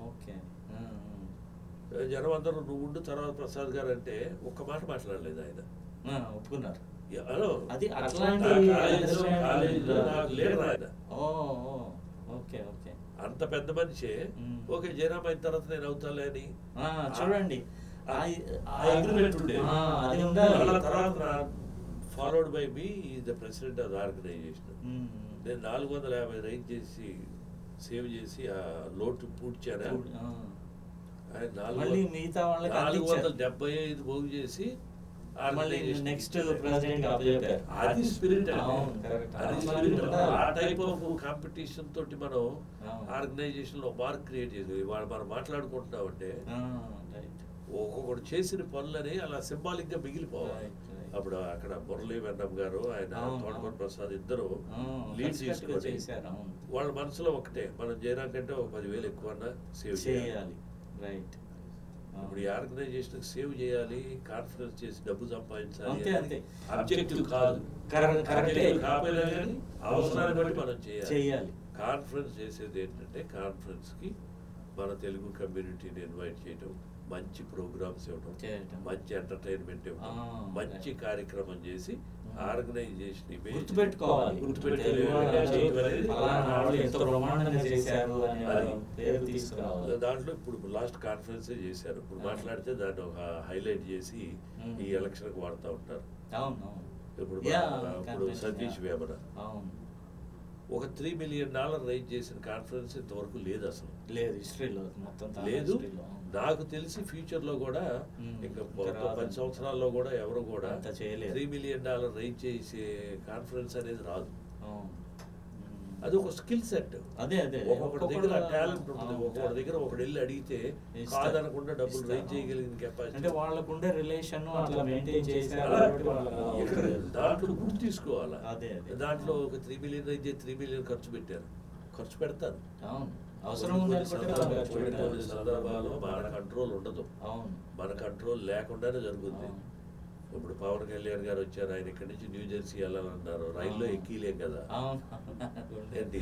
ఓకే. జనం అందరూ నువ్వు ఉండు తర్వాత ప్రసాద్ గారు అంటే ఒక్క మాట మాట్లాడలేదు ఆయన. ఒప్పుకున్నారు. అది అట్లాంటి కాలేజీలో నాకు లేడు ఆయన. Okay okay. అంత పెద్ద మనిషే ఓకే జయరామ్ అయిన తర్వాత నేను అవుతాలే అని చూడండి తర్వాత followed by me the president of the organisation. నేను 450 రైజ్ చేసి సేవ్ చేసి ఆ లోటు పూడ్చాను. ఆయన 475 పోగు చేసి నెక్స్ట్ ప్రెసిడెంట్ అది స్పిరిట్. ఆ టైప్ ఆఫ్ కాంపిటీషన్ తోటి మనం ఆర్గనైజేషన్ లో మార్క్ క్రియేట్ చేసి మనం మాట్లాడుకుంటున్నామంటే ఒక్కొక్కడు చేసిన పనులని అలా సింబాలిక్ గా మిగిలిపోవాలి. అప్పుడు అక్కడ మురళీ వెన్నమ్ గారు, ఆయన తోటకొండ ప్రసాద్ ఇద్దరు లీడ్ తీసుకొని వాళ్ళ మనసులో ఒకటే, మనం జయరాం కంటే ఒక 10,000 ఎక్కువ సేవ్ చేయాలి. ఇప్పుడు ఈ ఆర్గనైజేషన్ సేవ్ చేయాలి, కాన్ఫరెన్స్ చేసి డబ్బు సంపాదించాలి ఆబ్జెక్టివ్ కాదు. అవసరాన్ని బట్టి మనం చేయాలి. కాన్ఫరెన్స్ చేసేది ఏంటంటే కాన్ఫరెన్స్ కి మన తెలుగు కమ్యూనిటీని ఇన్వైట్ చేయడం, మంచి ప్రోగ్రామ్స్ ఇవ్వడం, మంచి ఎంటర్టైన్మెంట్ ఇవ్వడం, మంచి కార్యక్రమం చేసి ఆర్గనైజేషన్ దాంట్లో ఇప్పుడు లాస్ట్ కాన్ఫరెన్స్ చేశారు. ఇప్పుడు మాట్లాడితే దాన్ని ఒక హైలైట్ చేసి ఈ ఎలక్షన్ కి వాడుతూ ఉంటారు. ఇప్పుడు సతీష్ వేమన ఒక $3 million రైజ్ చేసిన కాన్ఫరెన్స్ ఇంతవరకు లేదు, అసలు లేదు, హిస్టరీలో మొత్తం లేదు. నాకు తెలిసి ఫ్యూచర్ లో కూడా ఇంకా 10 సంవత్సరాల్లో కూడా ఎవరు కూడా $3 million రైజ్ చేసే కాన్ఫరెన్స్ అనేది రాదు. అది ఒక స్కిల్ సెట్. ఒక్కొక్కటి దగ్గర టాలెంట్ ఉంటుంది, ఒక్కొక్కటి దగ్గర ఒకటి వెళ్ళి అడిగితే కాదనకుండా డబ్బులు రైజ్ చేయగలిగిన కెపాసిటీ, వాళ్ళకుండే రిలేషన్ అట్లా మెయింటైన్ చేశారు. దాంట్లో గుర్తు తీసుకోవాలా. దాంట్లో ఒక 3 million రైజ్ చేసి 3 million ఖర్చు పెట్టారు, ఖర్చు పెడతారు. సందర్భాల్లో మన కంట్రోల్ ఉండదు, మన కంట్రోల్ లేకుండానే జరుగుతుంది. ఇప్పుడు పవన్ కళ్యాణ్ గారు వచ్చారు, ఆయన ఇక్కడి నుంచి న్యూ జెర్సీ వెళ్ళాలన్నారు, రైల్లో ఎక్కిలేం కదా. ఏంటి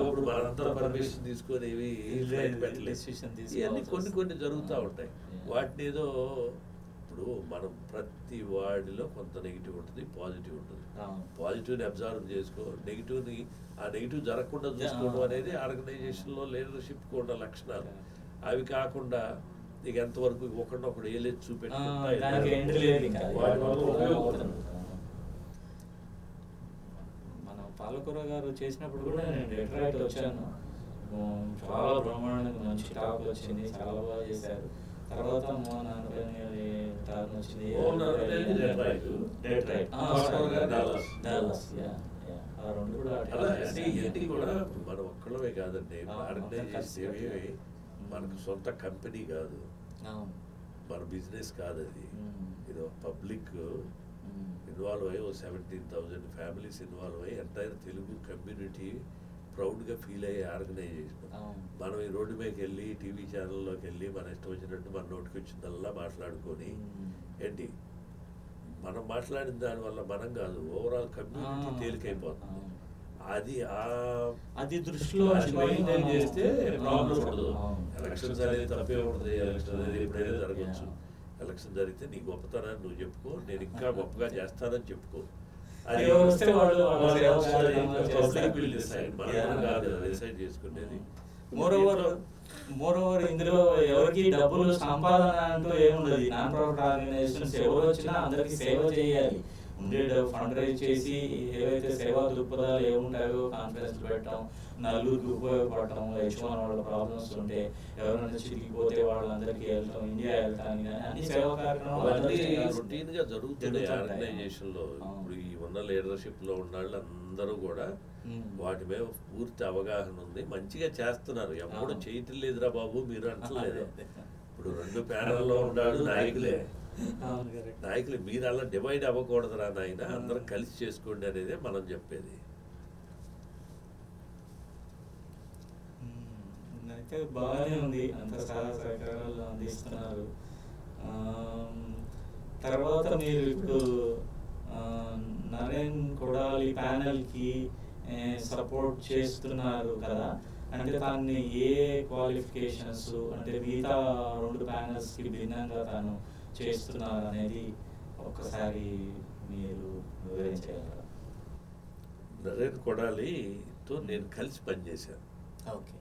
అప్పుడు మనంతా పర్మిషన్ తీసుకొని ఇవన్నీ కొన్ని జరుగుతూ ఉంటాయి. వాటిని ఏదో ఇప్పుడు మనం ప్రతి వాడిలో కొంత నెగిటివ్ ఉంటుంది, పాజిటివ్ ఉంటుంది. పాజిటివ్ని అబ్జర్వ్ చేసుకో, నెగిటివ్ని ఆ నెగిటివ్ జరగకుండా చూసుకోవడం అనేది ఆర్గనైజేషన్లో లీడర్షిప్ ఉన్న లక్షణాలు. అవి కాకుండా నీకు ఎంతవరకు ఒకరినొకడు ఏలేదు చూపెట్టుకుంటా మన పాలకూర గారు చేసినప్పుడు కూడా నేను డెట్రాయిట్ వచ్చాను. చాలా బ్రహ్మాండంగా మంచి టాక్ వచ్చింది, చాలా బాగా చేశారు. తర్వాత మోహన్ టర్న్ వచ్చింది, కూడా మనం ఒక్కళ్ళమే కాదండి. ఆర్గనైజేషన్ మనకు సొంత కంపెనీ కాదు, మన బిజినెస్ కాదు. అది ఇది పబ్లిక్ ఇన్వాల్వ్ అయ్యి 17,000 ఫ్యామిలీస్ ఇన్వాల్వ్ అయ్యి ఎంటైర్ తెలుగు కమ్యూనిటీ ప్రౌడ్గా ఫీల్ అయ్యే ఆర్గనైజేషన్. మనం ఈ రోడ్డు మీదకి వెళ్ళి టీవీ ఛానల్లోకి వెళ్ళి మన ఇష్టం వచ్చినట్టు మన నోటికి వచ్చిందల్లా మాట్లాడుకొని ఏంటి మనం మాట్లాడిన దానివల్ల మనం కాదు, ఓవరాల్ కమ్యూనిటీ తేలికైపోతుంది. అది దృష్టిలో మెయింటైన్ చేస్తే ప్రాబ్లం ఉండదు. ఎలక్షన్స్ అనేది తప్పే ఉంటుంది, ఎలక్షన్ అనేది ఎప్పుడైనా జరగచ్చు. ఎలక్షన్ జరిగితే నీ గొప్పతనాన్ని నువ్వు చెప్పుకో, నేను ఇంకా గొప్పగా చేస్తానని చెప్పుకో. అది డిసైడ్ చేసుకునేది. మోరోవర్ ఇందులో ఎవరికి డబ్బులు సంపాదన అంటూ ఏముండదు. నాన్ ప్రాఫిట్ ఆర్గనైజేషన్స్ ఎవరు వచ్చినా అందరికి సేవ చేయాలి. ఫండ్ రైజ్ చేసి ఏవైతే సేవా దృక్పథాలు ఏముంటాయో కాన్ఫరెన్స్ పెట్టడం, నలుగురికి ఉపయోగపడటం, H1 వాళ్ళ ప్రాబ్లమ్స్ ఉంటే ఎవరైనా చిరిగిపోతే వాళ్ళందరికీ వెళ్తాం, ఇండియా వెళ్తాను, అన్ని సేవా కార్యక్రమాలు రొటీన్ గా జరుగుతున్నాయి ఆర్గనైజేషన్ లో. ఇప్పుడు ఈ ఉన్న లీడర్షిప్ లో ఉన్న వాళ్ళు అందరూ కూడా వాటి మీద పూర్తి అవగాహన ఉంది, మంచిగా చేస్తున్నారు. ఎప్పుడు చేయటం లేదురా బాబు మీరు అంటలేదు. ఇప్పుడు 2 ప్యానల్లో ఉన్నాడు నాయకులే, నాయకులు మీరు అలా డివైడ్ అవ్వకూడదురా నాయన, అందరం కలిసి చేసుకోండి అనేది మనం చెప్పేది. అయితే బాగానే ఉంది, అంత సహాయ సహకారాలు అందిస్తున్నారు. తర్వాత మీరు ఇప్పుడు నరేన్ కొడాలి ప్యానెల్కి సపోర్ట్ చేస్తున్నారు కదా, అంటే దాన్ని ఏ క్వాలిఫికేషన్స్ అంటే మిగతా 2 ప్యానెల్స్కి భిన్నంగా తాను చేస్తున్నారు అనేది ఒక్కసారి మీరు వివరించగలరా? నరేన్ కొడాలితో నేను కలిసి పనిచేశాను. ఓకే.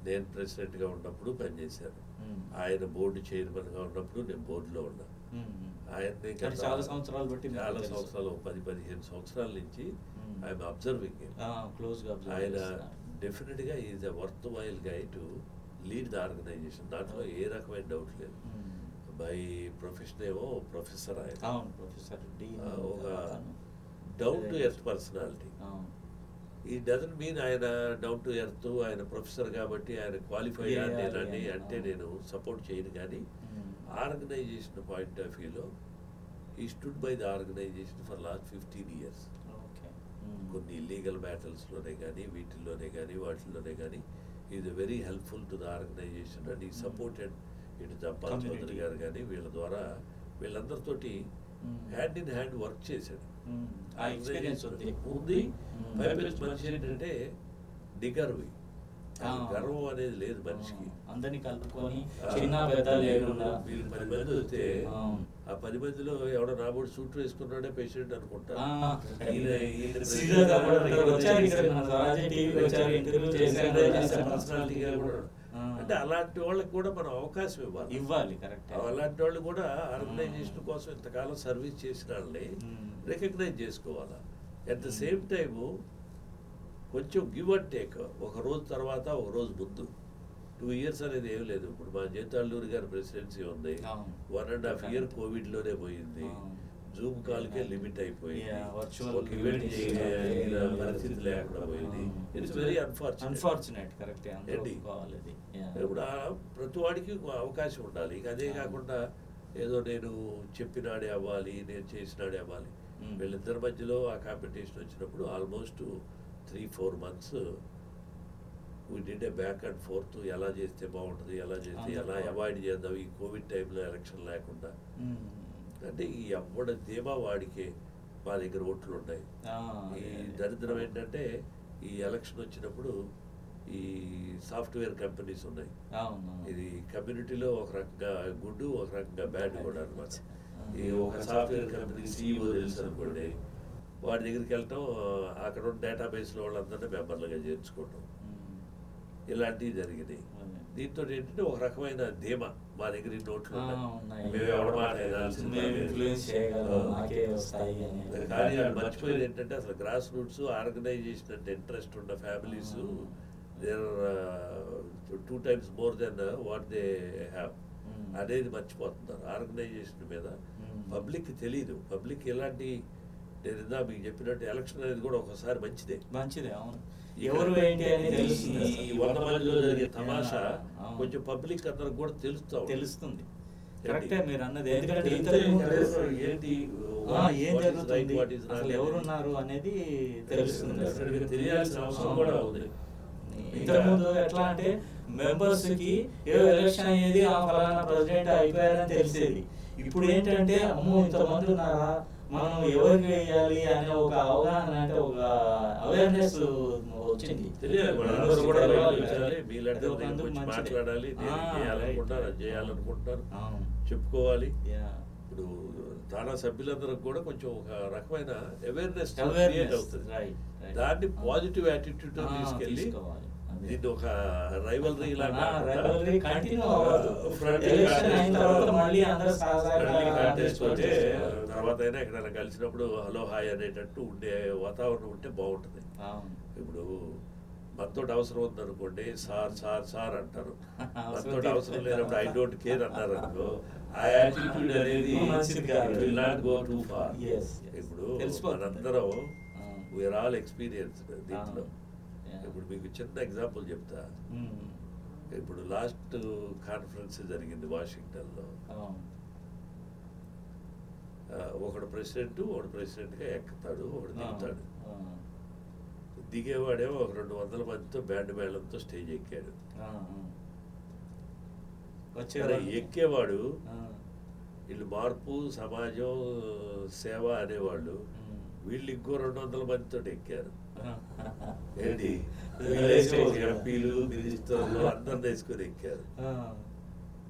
నేను ప్రెసిడెంట్గా ఉన్నప్పుడు పనిచేశాను, ఆయన బోర్డు చైర్మన్గా ఉన్నప్పుడు నేను బోర్డులో ఉన్నాను. ఆయన్ని చాలా సంవత్సరాలు బట్టి చాలా సంవత్సరాలు 10-15 సంవత్సరాల నుంచి ఐఎమ్ అబ్జర్వింగ్ క్లోజ్గా ఆయన డెఫినెట్గా is a worthwhile guy to lead the organisation. దాంట్లో ఏ రకమైన డౌట్ లేదు. బై ప్రొఫెషన్ ఏమో ప్రొఫెసర్ ఆయన, ఒక డౌన్ టు ఎర్త్ పర్సనాలిటీ. ఈ డజంట్ మీన్ ఆయన డౌన్ టు ఎర్త్, ఆయన ప్రొఫెసర్ కాబట్టి ఆయన క్వాలిఫైడ్ అంటే నేను సపోర్ట్ చేయను. కానీ ఆర్గనైజేషన్ పాయింట్ ఆఫ్ వ్యూలో he stood by the organisation for last 15 years. కొన్ని ఇల్లీగల్ బ్యాటిల్స్లోనే కానీ వీటిల్లోనే కానీ వాటిల్లోనే కానీ is very helpful to the organisation and he supported ఇటు జంపాల్ చౌదరి గారు కానీ వీళ్ళ ద్వారా వీళ్ళందరితోటి హ్యాండ్ ఇన్ హ్యాండ్ వర్క్ చేశాడు. ఉంది. పైపెచ్చు మనిషి ఏంటంటే డిగర్వి, గర్వం అనేది లేదు మనిషికి. అందరినీ కలుపుకొని చిన్న పెద్ద లేకుండా వీళ్ళు 10 మంది వస్తే ఆ 10 మందిలో ఎవడో రాబోడు సూట్ వేసుకున్నాడే పేషెంట్ అనుకుంటారు. అంటే అలాంటి వాళ్ళకి కూడా మనం అవకాశం ఇవ్వాలి. కరెక్ట్. అలాంటి వాళ్ళు కూడా ఆర్గనైజేషన్ కోసం ఇంతకాలం సర్వీస్ చేసిన వాళ్ళని రికగ్నైజ్ చేసుకోవాలా. అట్ ద సేమ్ టైము కొంచెం గివ్ అండ్ టేక్, ఒక రోజు తర్వాత ఒక రోజు ముందు. 2 years అనేది ఏం లేదు. ఇప్పుడు మా జేతాళ్ళూరి గారి ప్రెసిడెన్సీ ఉంది, 1.5 year కోవిడ్లోనే పోయింది. జూమ్ కాల్కే లిమిట్ అయిపోయింది, ఒక ఈవెంట్ చేయగలిగిన పరిస్థితి లేకుండా పోయింది. It's very unfortunate. కరెక్ట్. ఇప్పుడు ప్రతి వాడికి అవకాశం ఉండాలి. అదే కాకుండా ఏదో నేను చెప్పినాడే అవ్వాలి, నేను చేసినాడే అవ్వాలి. వీళ్ళిద్దరి మధ్యలో ఆ కాంపిటీషన్ వచ్చినప్పుడు almost 3-4 months we did a back and fourth. ఎలా చేస్తే బాగుంటుంది, ఎలా చేస్తే ఎలా అవాయిడ్ చేద్దాం ఈ కోవిడ్ టైంలో ఎలక్షన్ లేకుండా. అంటే ఈ అవ్వడ ధీమా వాడికే మా దగ్గర ఓట్లు ఉన్నాయి. ఈ దరిద్రం ఏంటంటే ఈ ఎలక్షన్ వచ్చినప్పుడు ఈ సాఫ్ట్వేర్ కంపెనీస్ ఉన్నాయి. ఇది కమ్యూనిటీలో ఒక రకంగా గుడ్, ఒక రకంగా బ్యాడ్ కూడా అనమాట. ఈ ఒక సాఫ్ట్వేర్ కంపెనీ CEO తెలుసు అనుకోండి, వాడి దగ్గరికి వెళ్ళటం, అక్కడ ఉన్న డేటాబేస్లో వాళ్ళందరినీ మెంబర్లుగా చేర్చుకోవటం, ఇలాంటివి జరిగినాయి. దీంతో ఏంటంటే ఒక రకమైన ధీమా, మా దగ్గర ఈ నోట్లు మేము ఎవడ మాట కానీ మర్చిపోయేది ఏంటంటే అసలు గ్రాస్ రూట్స్ ఆర్గనైజేషన్ అంటే ఇంట్రెస్ట్ ఉన్న families there 2 times more than what they have అనేది మర్చిపోతున్నారు. ఆర్గనైజేషన్ మీద పబ్లిక్ తెలియదు. పబ్లిక్ ఎలాంటి, నేను ఇందా మీకు చెప్పినట్టు ఎలక్షన్ అనేది కూడా ఒకసారి మంచిదే. అవును. ఎవరు ఏంటి అనేది ఈ 100 మందిలో జరిగే తమాషా కొంచెం పబ్లిక్ అందరికి కూడా తెలుస్తుంది. కరెక్టే మీరు అన్నది. ఎందుకంటే ఏంటి ఏం జరుగుతుంది, అసలు ఎవరున్నారు అనేది తెలుస్తుంది. తెలియాల్సిన అవసరం కూడా ఉంది. ఇంతకుముందు ఎట్లా అంటే మెంబర్స్ కి ఏదో ఎలక్షన్ అయ్యేది, ఆ ఫలానా ప్రెసిడెంట్ అయిపోయారని తెలిసేది. ఇప్పుడు ఏంటంటే అమ్మో ఇంతమంది ఉన్నారా, మనం ఎవరికి వేయాలి అనే ఒక అవగాహన, అంటే ఒక అవేర్నెస్ వచ్చింది. మాట్లాడాలి, చేయాలనుకుంటారు, చెప్పుకోవాలి. ఇప్పుడు తానా సభ్యులందరికి కూడా కొంచెం ఒక రకమైన అవేర్నెస్ క్రియేట్ అవుతుంది. దాన్ని పాజిటివ్ యాటిట్యూడ్ తీసుకెళ్ళి దీన్ని ఒక రైవల్రీ లాగా తర్వాత అయినా ఎక్కడైనా కలిసినప్పుడు హలో హాయ్ అనేటట్టు ఉండే వాతావరణం ఉంటే బాగుంటుంది. ఇప్పుడు మనతో అవసరం ఉందనుకోండి, సార్ సార్ సార్ అంటారు. మనతో అవసరం లేనప్పుడు ఐ డోంట్ కేర్ అన్నారు అనుకో, ఆ యాటిట్యూడ్ అనేది will not go too far. ఇప్పుడు మనందరం వీఆర్ ఆల్ ఎక్స్పీరియన్స్డ్ దీంట్లో. ఇప్పుడు మీకు చిన్న ఎగ్జాంపుల్ చెప్తా. ఇప్పుడు లాస్ట్ కాన్ఫరెన్స్ జరిగింది వాషింగ్టన్లో. ఒకడు ప్రెసిడెంట్గా ఎక్కుతాడు, ఒకడు దిగుతాడు. దిగేవాడేమో ఒక 200 మందితో బ్యాండ్ మేళంతో స్టేజ్ ఎక్కాడు. వచ్చేవాడు. కానీ ఎక్కేవాడు ఆ. వీళ్ళు మార్పు సమాజం సేవ అనేవాళ్ళు, ఉమ్. వీళ్ళు ఇంకో 200 మందితో ఎక్కారు. ఏంటి Village folk. ఎంపీలు మినిస్టర్లు అందరిని వేసుకొని ఎక్కారు. ఆ.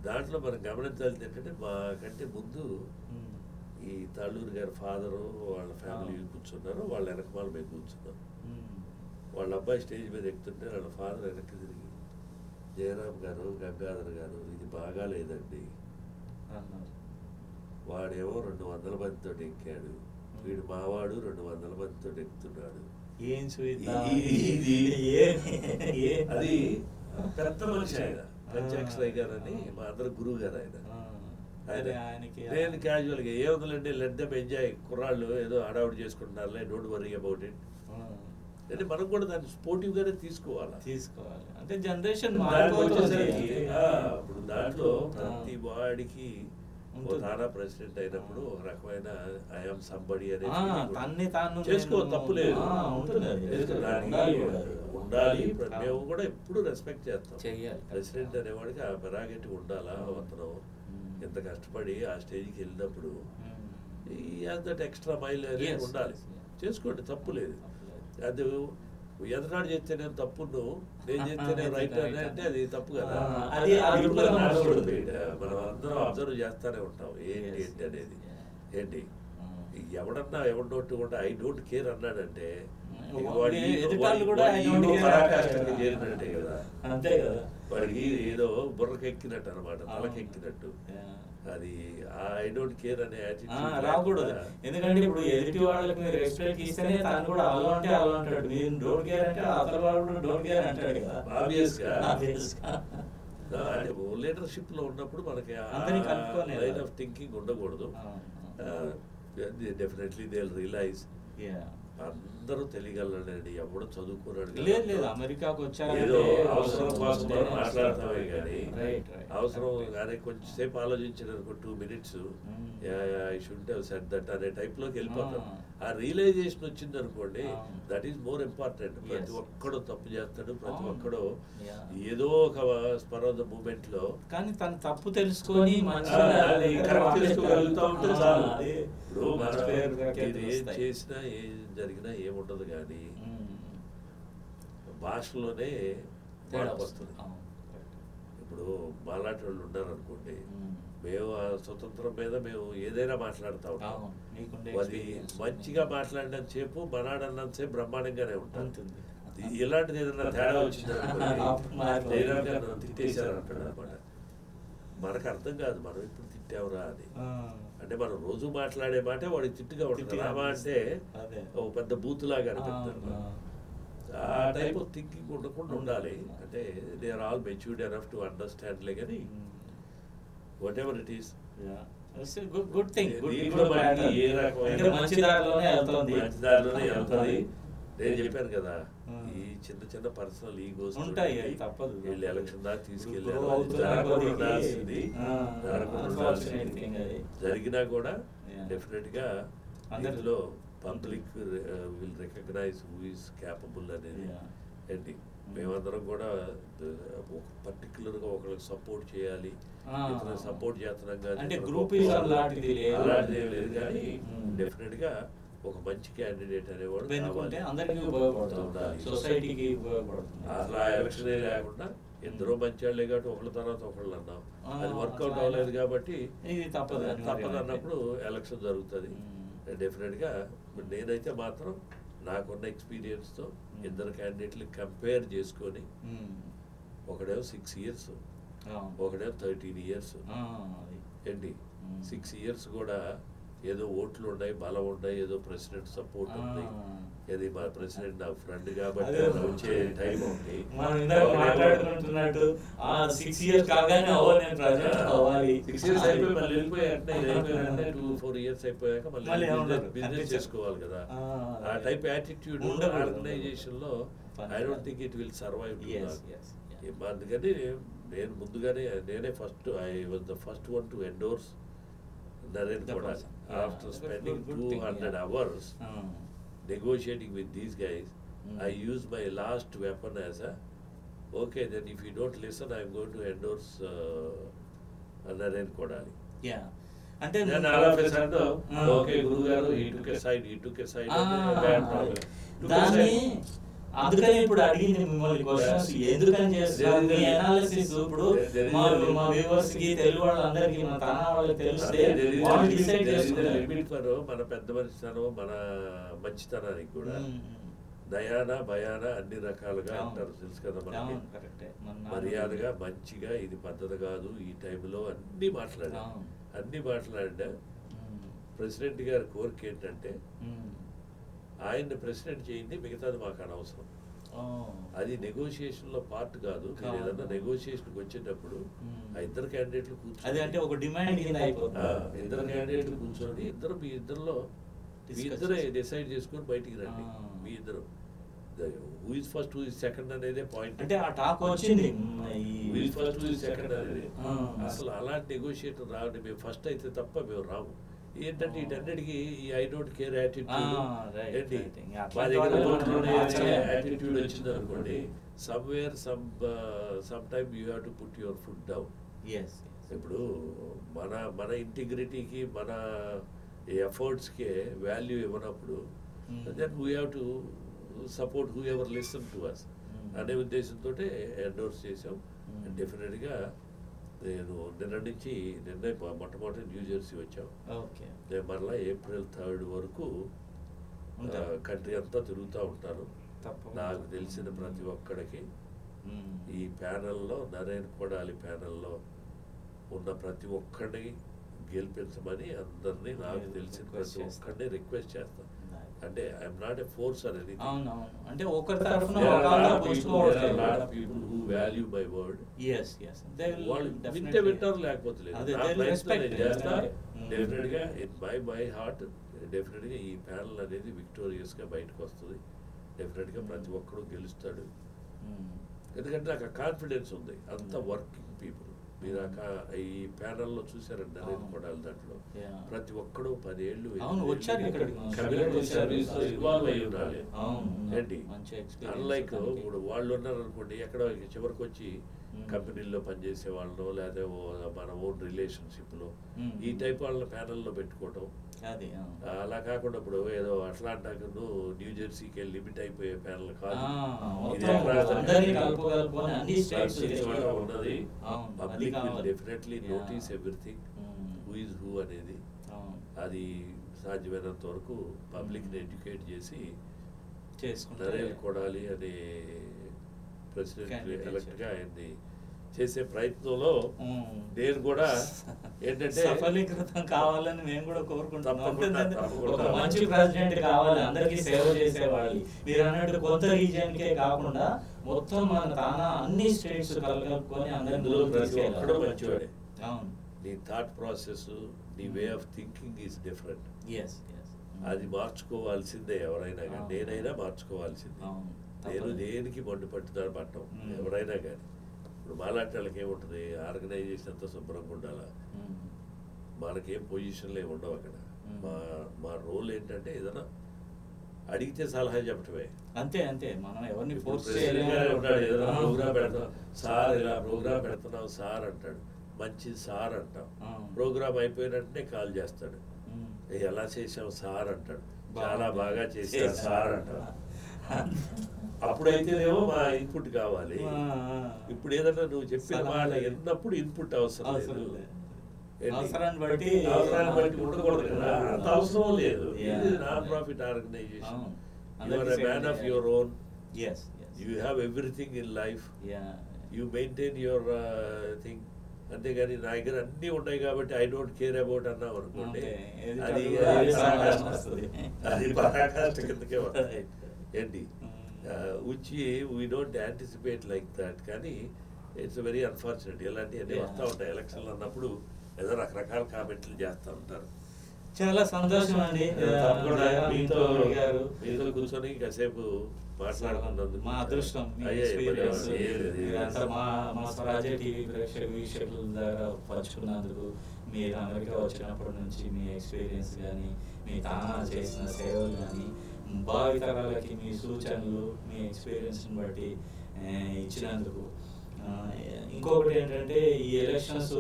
దాంట్లో మనం గమనించాల్సింది ఏంటంటే మాకంటే ముందు ఉమ్. ఈ తాళ్ళూరు గారి ఫాదరు వాళ్ళ ఫ్యామిలీ కూర్చున్నారు, వాళ్ళ వెనకమాల మేము కూర్చున్నాం. ఉమ్. వాళ్ళ అబ్బాయి స్టేజ్ మీద ఎక్కుతుంటే వాళ్ళ ఫాదర్ వెనక్కి తిరిగి, జయరామ్ గారు, గంగాధర్ గారు, ఇది బాగా లేదండి, అన్నారు. వాడేమో 200 మందితో ఎక్కాడు, వీడు మావాడు 200 మందితో ఎక్కుతున్నాడు. ఏం సువిత అది పెద్ద మనిషి ఆయన, పంచాక్షరయ్య గారు అని మా అందరు గురువు గారు ఆయన. ఆయనకి నేను క్యాజువల్గా ఏ వదలండి, లెట్ దెమ్ ఎంజాయ్, కుర్రాళ్ళు ఏదో హడావుడి చేసుకుంటున్నారులే, డోంట్ వరీ అబౌట్ ఇట్ అంటే మనం కూడా దాన్ని స్పోర్టివ్ గానే తీసుకోవాలి. అంటే జనరేషన్ దాంట్లో వచ్చేసరికి, ఇప్పుడు దాంట్లో ప్రతి వాడికి తానా ప్రెసిడెంట్ అయినప్పుడు ఒక రకమైన ఐఎమ్ సంబడి అనేది చేసుకో, తప్పు లేదు, ఉండాలి. మేము కూడా ఎప్పుడు రెస్పెక్ట్ చేస్తాం. ప్రెసిడెంట్ అనేవాడికి ఆ పెరాగేటి ఉండాలా, అతను ఎంత కష్టపడి ఆ స్టేజ్కి వెళ్ళినప్పుడు దట్ ఎక్స్ట్రా మైల్ అనేది ఉండాలి. చేసుకోండి, తప్పు లేదు. అది ఎదనాడు చేస్తేనే తప్పు, నేను చేస్తేనే రైట్ అంటే అది తప్పు కదా. మనం అందరం అబ్జర్వ్ చేస్తానే ఉంటాం ఏంటి ఏంటి అనేది. ఏంటి ఎవడన్నా ఎవరినోటి కూడా ఐ డోంట్ కేర్ అన్నాడంటే చేరినట్టే కదా. వాడికి ఏదో బుర్రకెక్కినట్టు అనమాట, తలకెక్కినట్టు. అది ఐ డోంట్ కేర్ అనే రాకూడదు. ఎందుకంటే ఇప్పుడు ఎదుటి వాళ్ళకి మీరు రెస్పెక్ట్ ఇస్తేనే తను కూడా అలా అంటే అలా అంటాడు, మీరు డోంట్ కేర్ అంటే అతని వాడు కూడా డోంట్ కేర్ అంటాడు కదా. ఆబ్వియస్ గా లీడర్షిప్ లో ఉన్నప్పుడు మనకి లైన్ ఆఫ్ థింకింగ్ ఉండకూడదు. Definitely they will realise. అందరూ తెలియగలండి, ఎవడు చదువుకున్నాడు లేదు, అమెరికాకు వచ్చారు ఏదో అవసరం కోసం మనం మాట్లాడతామే కానీ, అవసరం కానీ కొంచెం సేపు ఆలోచించిన 2 minutes I should have said that అనే టైప్ లోకి వెళ్ళిపోతాం. ఆ రియలైజేషన్ వచ్చింది అనుకోండి, దట్ ఈస్ మోర్ ఇంపార్టెంట్. ప్రతి ఒక్కడు తప్పు చేస్తాడు, ప్రతి ఒక్కడు ఏదో ఒక స్పర్ ఆఫ్ ద మూమెంట్ లో, కానీ తను తప్పు తెలుసుకొని కరెక్ట్ చేసుకోగలుగుతా ఉంటే చాలు. ఇప్పుడు మనం ఏం చేసినా ఏం జరిగినా ఏముండదు కానీ భాషలోనే మార్పు వస్తుంది. ఇప్పుడు మాలాంటి వాళ్ళు ఉన్నారు అనుకోండి, మేము ఆ స్వతంత్రం మీద మేము ఏదైనా మాట్లాడుతూ ఉంటాం. అది మంచిగా మాట్లాడినంత సేపు మనాడన్నంత సేపు బ్రహ్మాండంగానే ఉంటుంది. ఇలాంటిది ఏదైనా తేడా వచ్చింది అనుకోండి, తిట్టేశారు అంటాడు అనమాట. మనకు అర్థం కాదు మనం ఇప్పుడు తిట్టావురా అని. అంటే మనం రోజు మాట్లాడే మాట వాడికి తిట్టుగా ఉంటుంది. రామా అంటే ఒక పెద్ద బూతులాగా అనిపిస్తుంది. ఆ టైప్ ఆఫ్ థింకింగ్ ఉండకుండా ఉండాలి. అంటే they are all matured enough to అండర్స్టాండ్లే కానీ whatever it is good thing. ఏ రకమైన మంచి దారిలోనే వెళ్తుంది. నేను చెప్పాను కదా, ఈ చిన్న చిన్న పర్సనల్ ఈగోస్ ఉంటాయి, తప్పదు. వీళ్ళు ఎలక్షన్ దాకా తీసుకెళ్ళారు, జరిగినా కూడా డెఫినెట్ గా అందులో public will recognise who is capable అనేది. ఏంటి మేమందరం కూడా పర్టికులర్ గా ఒకరికి సపోర్ట్ చేయాలి, ఇతను సపోర్ట్ చేస్తున్నాం కానీ అలాంటిది లేదు. కానీ డెఫినెట్ గా ఒక మంచి క్యాండిడేట్ అనేవాడు అసలు ఆ ఎలక్షనే లేకుండా ఎందరో మంచి వాళ్ళే కాబట్టి ఒకళ్ళ తర్వాత ఒకళ్ళు అన్నాం. అది వర్కౌట్ అవ్వలేదు కాబట్టి తప్పదు అన్నప్పుడు ఎలక్షన్ జరుగుతుంది. డెఫినెట్ గా నేనైతే మాత్రం నాకున్న ఎక్స్పీరియన్స్ తో ఇద్దరు క్యాండిడేట్లు కంపేర్ చేసుకొని, ఒకడేమో 6 years, ఒకడేమో 13 years. ఏంటి 6 years కూడా ఏదో ఓట్లు ఉన్నాయి, బలం ఉన్నాయి, ఏదో ప్రెసిడెంట్ సపోర్ట్ ఉంది, ఇది మా ప్రెసిడెంట్ నా ఫ్రెండ్ కాబట్టి వచ్చే టైం ఉంది. 6 years కాగానే 6 years అయిపోయి మళ్ళీ వెళ్ళిపోయాక 2-4 years అయిపోయాక మళ్ళీ బిజినెస్ చేసుకోవాలి కదా. ఆ టైప్ యాటిట్యూడ్ ఆర్గనైజేషన్ లో I don't think it will survive. అందుకని నేను ముందుగానే నేనే I was the first one to endorse Narendra Kodan. After spending 200 hours negotiating with these guys, I used my last weapon as okay, then if you don't listen, I am going to endorse Naren Kodali. Yeah అంటే Then all of a sudden, okay, Guru garu, he took a side, bad problem. దాన్ని అందుకని ఇప్పుడు అడిగింది మిమ్మల్ని క్వశ్చన్స్ ఎందుకని చేస్తున్నారు మీ అనాలిసిస్ ఇప్పుడు మా వ్యూవర్స్ కి తెలుగు వాళ్ళందరికీ మన తానా వాళ్ళకి తెలిస్తే వాళ్ళు డిసైడ్ చేసుకుంటారు. లిమిట్ ఫర్ మన పెద్ద మనిషితనం, మన మంచితనానికి కూడా దయాన భయాన అన్ని రకాలుగా అంటారు, తెలుసు కదా మనకి. మర్యాదగా మంచిగా ఇది పద్ధతి కాదు ఈ టైంలో అన్ని మాట్లాడా. ప్రెసిడెంట్ గారి కోరిక ఏంటంటే ఆయన్ని ప్రెసిడెంట్ చేయండి, మిగతాది మాకు అనవసరం. అది నెగోషియేషన్ లో పార్ట్ కాదు. మీరు ఏదన్నా నెగోషియేషన్కి వచ్చేటప్పుడు ఆ ఇద్దరు క్యాండిడేట్లు కూర్చొని, అంటే ఒక డిమాండ్ ఇద్దరు క్యాండిడేట్లు కూర్చొని మీ ఇద్దరే డిసైడ్ చేసుకొని బయటికి రండి. మీ ఇద్దరు who is first who is second అనేది పాయింట్. అంటే ఆ టాక్ వచ్చింది who is first who is second అనేది. అసలు అలాంటి నెగోషియేటర్ రావండి, మేము ఫస్ట్ అయితే తప్ప మేము రాము. ఏంటంటే వీటన్నిటికీ ఈ ఐ డోంట్ కేర్ యాటిట్యూడ్ ఏంటి మా దగ్గర యాటిట్యూడ్ వచ్చింది అనుకోండి, somewhere some time you have to put your foot down. ఇప్పుడు మన ఇంటిగ్రిటీకి మన ఎఫర్ట్స్కే వాల్యూ ఇవ్వనప్పుడు then we have to support whoever listen to us అనే ఉద్దేశంతో ఎండోర్స్ చేసాం. డెఫినెట్గా నేను నిన్న మొట్టమొదటి న్యూ జెర్సీ వచ్చాం. నేను మరలా April 3rd వరకు కంట్రీ అంతా తిరుగుతూ ఉంటాను. నాకు తెలిసిన ప్రతి ఒక్కడికి ఈ ప్యానెల్లో నరేన్ కొడాలి ప్యానెల్లో ఉన్న ప్రతి ఒక్కడిని గెలిపించమని అందరినీ నాకు తెలిసిన ప్రతి ఒక్కడిని రిక్వెస్ట్ చేస్తాను. అంటే ఐఎమ్ నాట్ ఎ ఫోర్స్ అనేది. అంటే ఒకరి తరఫున people who value my word వాళ్ళు వింటారు, లేకపోతే డెఫినెట్ గా ఇన్ మై హార్ట్ డెఫినెట్ గా ఈ ప్యానల్ అనేది విక్టోరియస్ గా బయటకు వస్తుంది. డెఫినెట్ గా ప్రతి ఒక్కరు గెలుస్తాడు. ఎందుకంటే నాకు కాన్ఫిడెన్స్ ఉంది. అంత వర్కింగ్ పీపుల్. మీరు ఈ ప్యానల్లో చూసారండి నరేన్ కొడాలి దాంట్లో ప్రతి ఒక్కడు 10 ఏళ్ళు కమ్యూనిటీ సర్వీస్ లో ఇన్వాల్వ్ అయ్యి ఉండాలి. ఏంటి అన్లైక్ ఇప్పుడు వాళ్ళు ఉన్నారు అనుకోండి, ఎక్కడ చివరికి వచ్చి కంపెనీల్లో పనిచేసే వాళ్ళలో లేదా మన ఓన్ రిలేషన్షిప్ లో ఈ టైప్ వాళ్ళ ప్యానల్లో పెట్టుకోవటం. అలా కాకుండా ఇప్పుడు ఏదో అట్లాంటాకు న్యూ జెర్సీకి వెళ్ళి లిమిట్ అయిపోయే ప్యానల్ కాదు. ఉన్నది public will definitely notice everything who is who అనేది. అది సాధ్యమైనంత వరకు పబ్లిక్ ని ఎడ్యుకేట్ చేసి నరేన్ కొడాలి అనే ప్రెసిడెంట్ ఎలక్ట్ గా ఆయన్ని చేసే ప్రయత్నంలో నేను కూడా ఏంటంటే సఫలీకృతం కావాలని మేము కూడా కోరుకుంటాం. ఒక మంచి ప్రెసిడెంట్ కావాలి, అందరికీ సేవ చేసేవాళ్ళు. మీరు అన్నట్టు కొత్త రీజియన్ కే కాకుండా మొత్తం మన తానా అన్ని స్టేట్స్ కలుపుకొని అందరూ మంచివాడే. నీ థాట్ ప్రాసెస్, నీ way of thinking is different. అది మార్చుకోవాల్సిందే ఎవరైనా కానీ. నేనైనా మార్చుకోవాల్సిందే. నేను దేనికి మండు పట్టుదల పట్టం ఎవరైనా కానీ. ఇప్పుడు మాలాంటి వాళ్ళకి ఏముంటుంది, ఆర్గనైజేషన్ అంతా శుభ్రంగా ఉండాలా, మనకేం పొజిషన్లు ఏమి ఉండవు అక్కడ. మా రోల్ ఏంటంటే ఏదైనా అడిగితే సలహా చెప్పటమే. అంతే మనం ఎవరిని ఫోర్స్ ఉంటాడు. ఏదైనా ప్రోగ్రామ్ పెడతాం సార్, ఇలా ప్రోగ్రామ్ పెడుతున్నాం సార్ అంటాడు, మంచిది సార్ అంటాం. ప్రోగ్రామ్ అయిపోయినట్టే కాల్ చేస్తాడు, ఎలా చేసావు సార్ అంటాడు, చాలా బాగా చేసావు సార్ అంటాడు. అప్పుడైతేనేమో మా ఇన్పుట్ కావాలి. ఇప్పుడు ఏదన్నా నువ్వు చెప్పిన మాట ఎన్నప్పుడు ఇన్పుట్ అవసరం లేదు. అవసరాన్ని బట్టి ఉండకూడదు కదా, అంత అవసరం లేదు. ఇది non profit organisation. You are a man of your own. You have everything in life. You maintain your thing. అంతేగాని నా దగ్గర అన్నీ ఉన్నాయి కాబట్టి ఐ డోంట్ కేర్ అబౌట్ అన్నావు అనుకోండి, అది పరాకాష్ట కిందకే వస్తుంది. ఏంటి which we don't anticipate like that. కానీ ఇట్స్ వెరీ అన్ఫార్చునేట్. ఇలాంటివన్నీ వస్తూ ఉంటాయి ఎలక్షన్లు అన్నప్పుడు. ఏదో రకరకాల కామెంట్లు చేస్తూ ఉంటారు. చాలా సంతోషం అండి మీతో కూర్చొని కాసేపు మాట్లాడుకున్నందుకు. మా అదృష్టం మా స్వరాజ్య టీవీ వీక్షకుల ద్వారా పంచుకున్నందుకు. మీరు అమెరికా వచ్చినప్పటి నుంచి మీ ఎక్స్పీరియన్స్ కానీ, మీ తానా చేసిన సేవలు కానీ, భావితరాలకి మీ సూచనలు, మీ ఎక్స్పీరియన్స్ని బట్టి ఇచ్చినందుకు. ఇంకొకటి ఏంటంటే ఈ ఎలక్షన్స్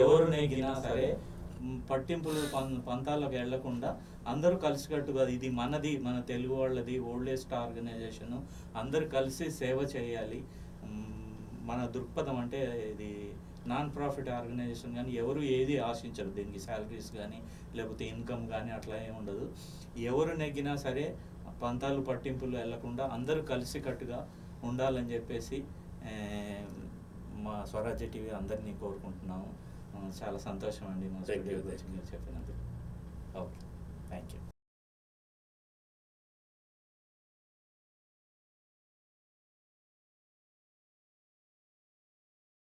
ఎవరు నెగ్గినా సరే పట్టింపులు పంతాలకు వెళ్లకుండా అందరూ కలిసికట్టుగా ఇది మనది, మన తెలుగు వాళ్ళది ఓల్డెస్ట్ ఆర్గనైజేషను, అందరూ కలిసి సేవ చేయాలి. మన దృక్పథం అంటే ఇది నాన్ ప్రాఫిట్ ఆర్గనైజేషన్, కానీ ఎవరు ఏది ఆశించరు, దీనికి శాలరీస్ కానీ లేకపోతే ఇన్కమ్ కానీ అట్లా ఏమి ఉండదు. ఎవరు నెగ్గినా సరే పంతాలు పట్టింపులు వెళ్లకుండా అందరూ కలిసికట్టుగా ఉండాలని చెప్పేసి మా స్వరాజ్య టీవీ అందరినీ కోరుకుంటున్నాము. చాలా సంతోషం అండి మా స్టూడియోకి వచ్చి మీరు చెప్పినందుకు. Okay, thank you.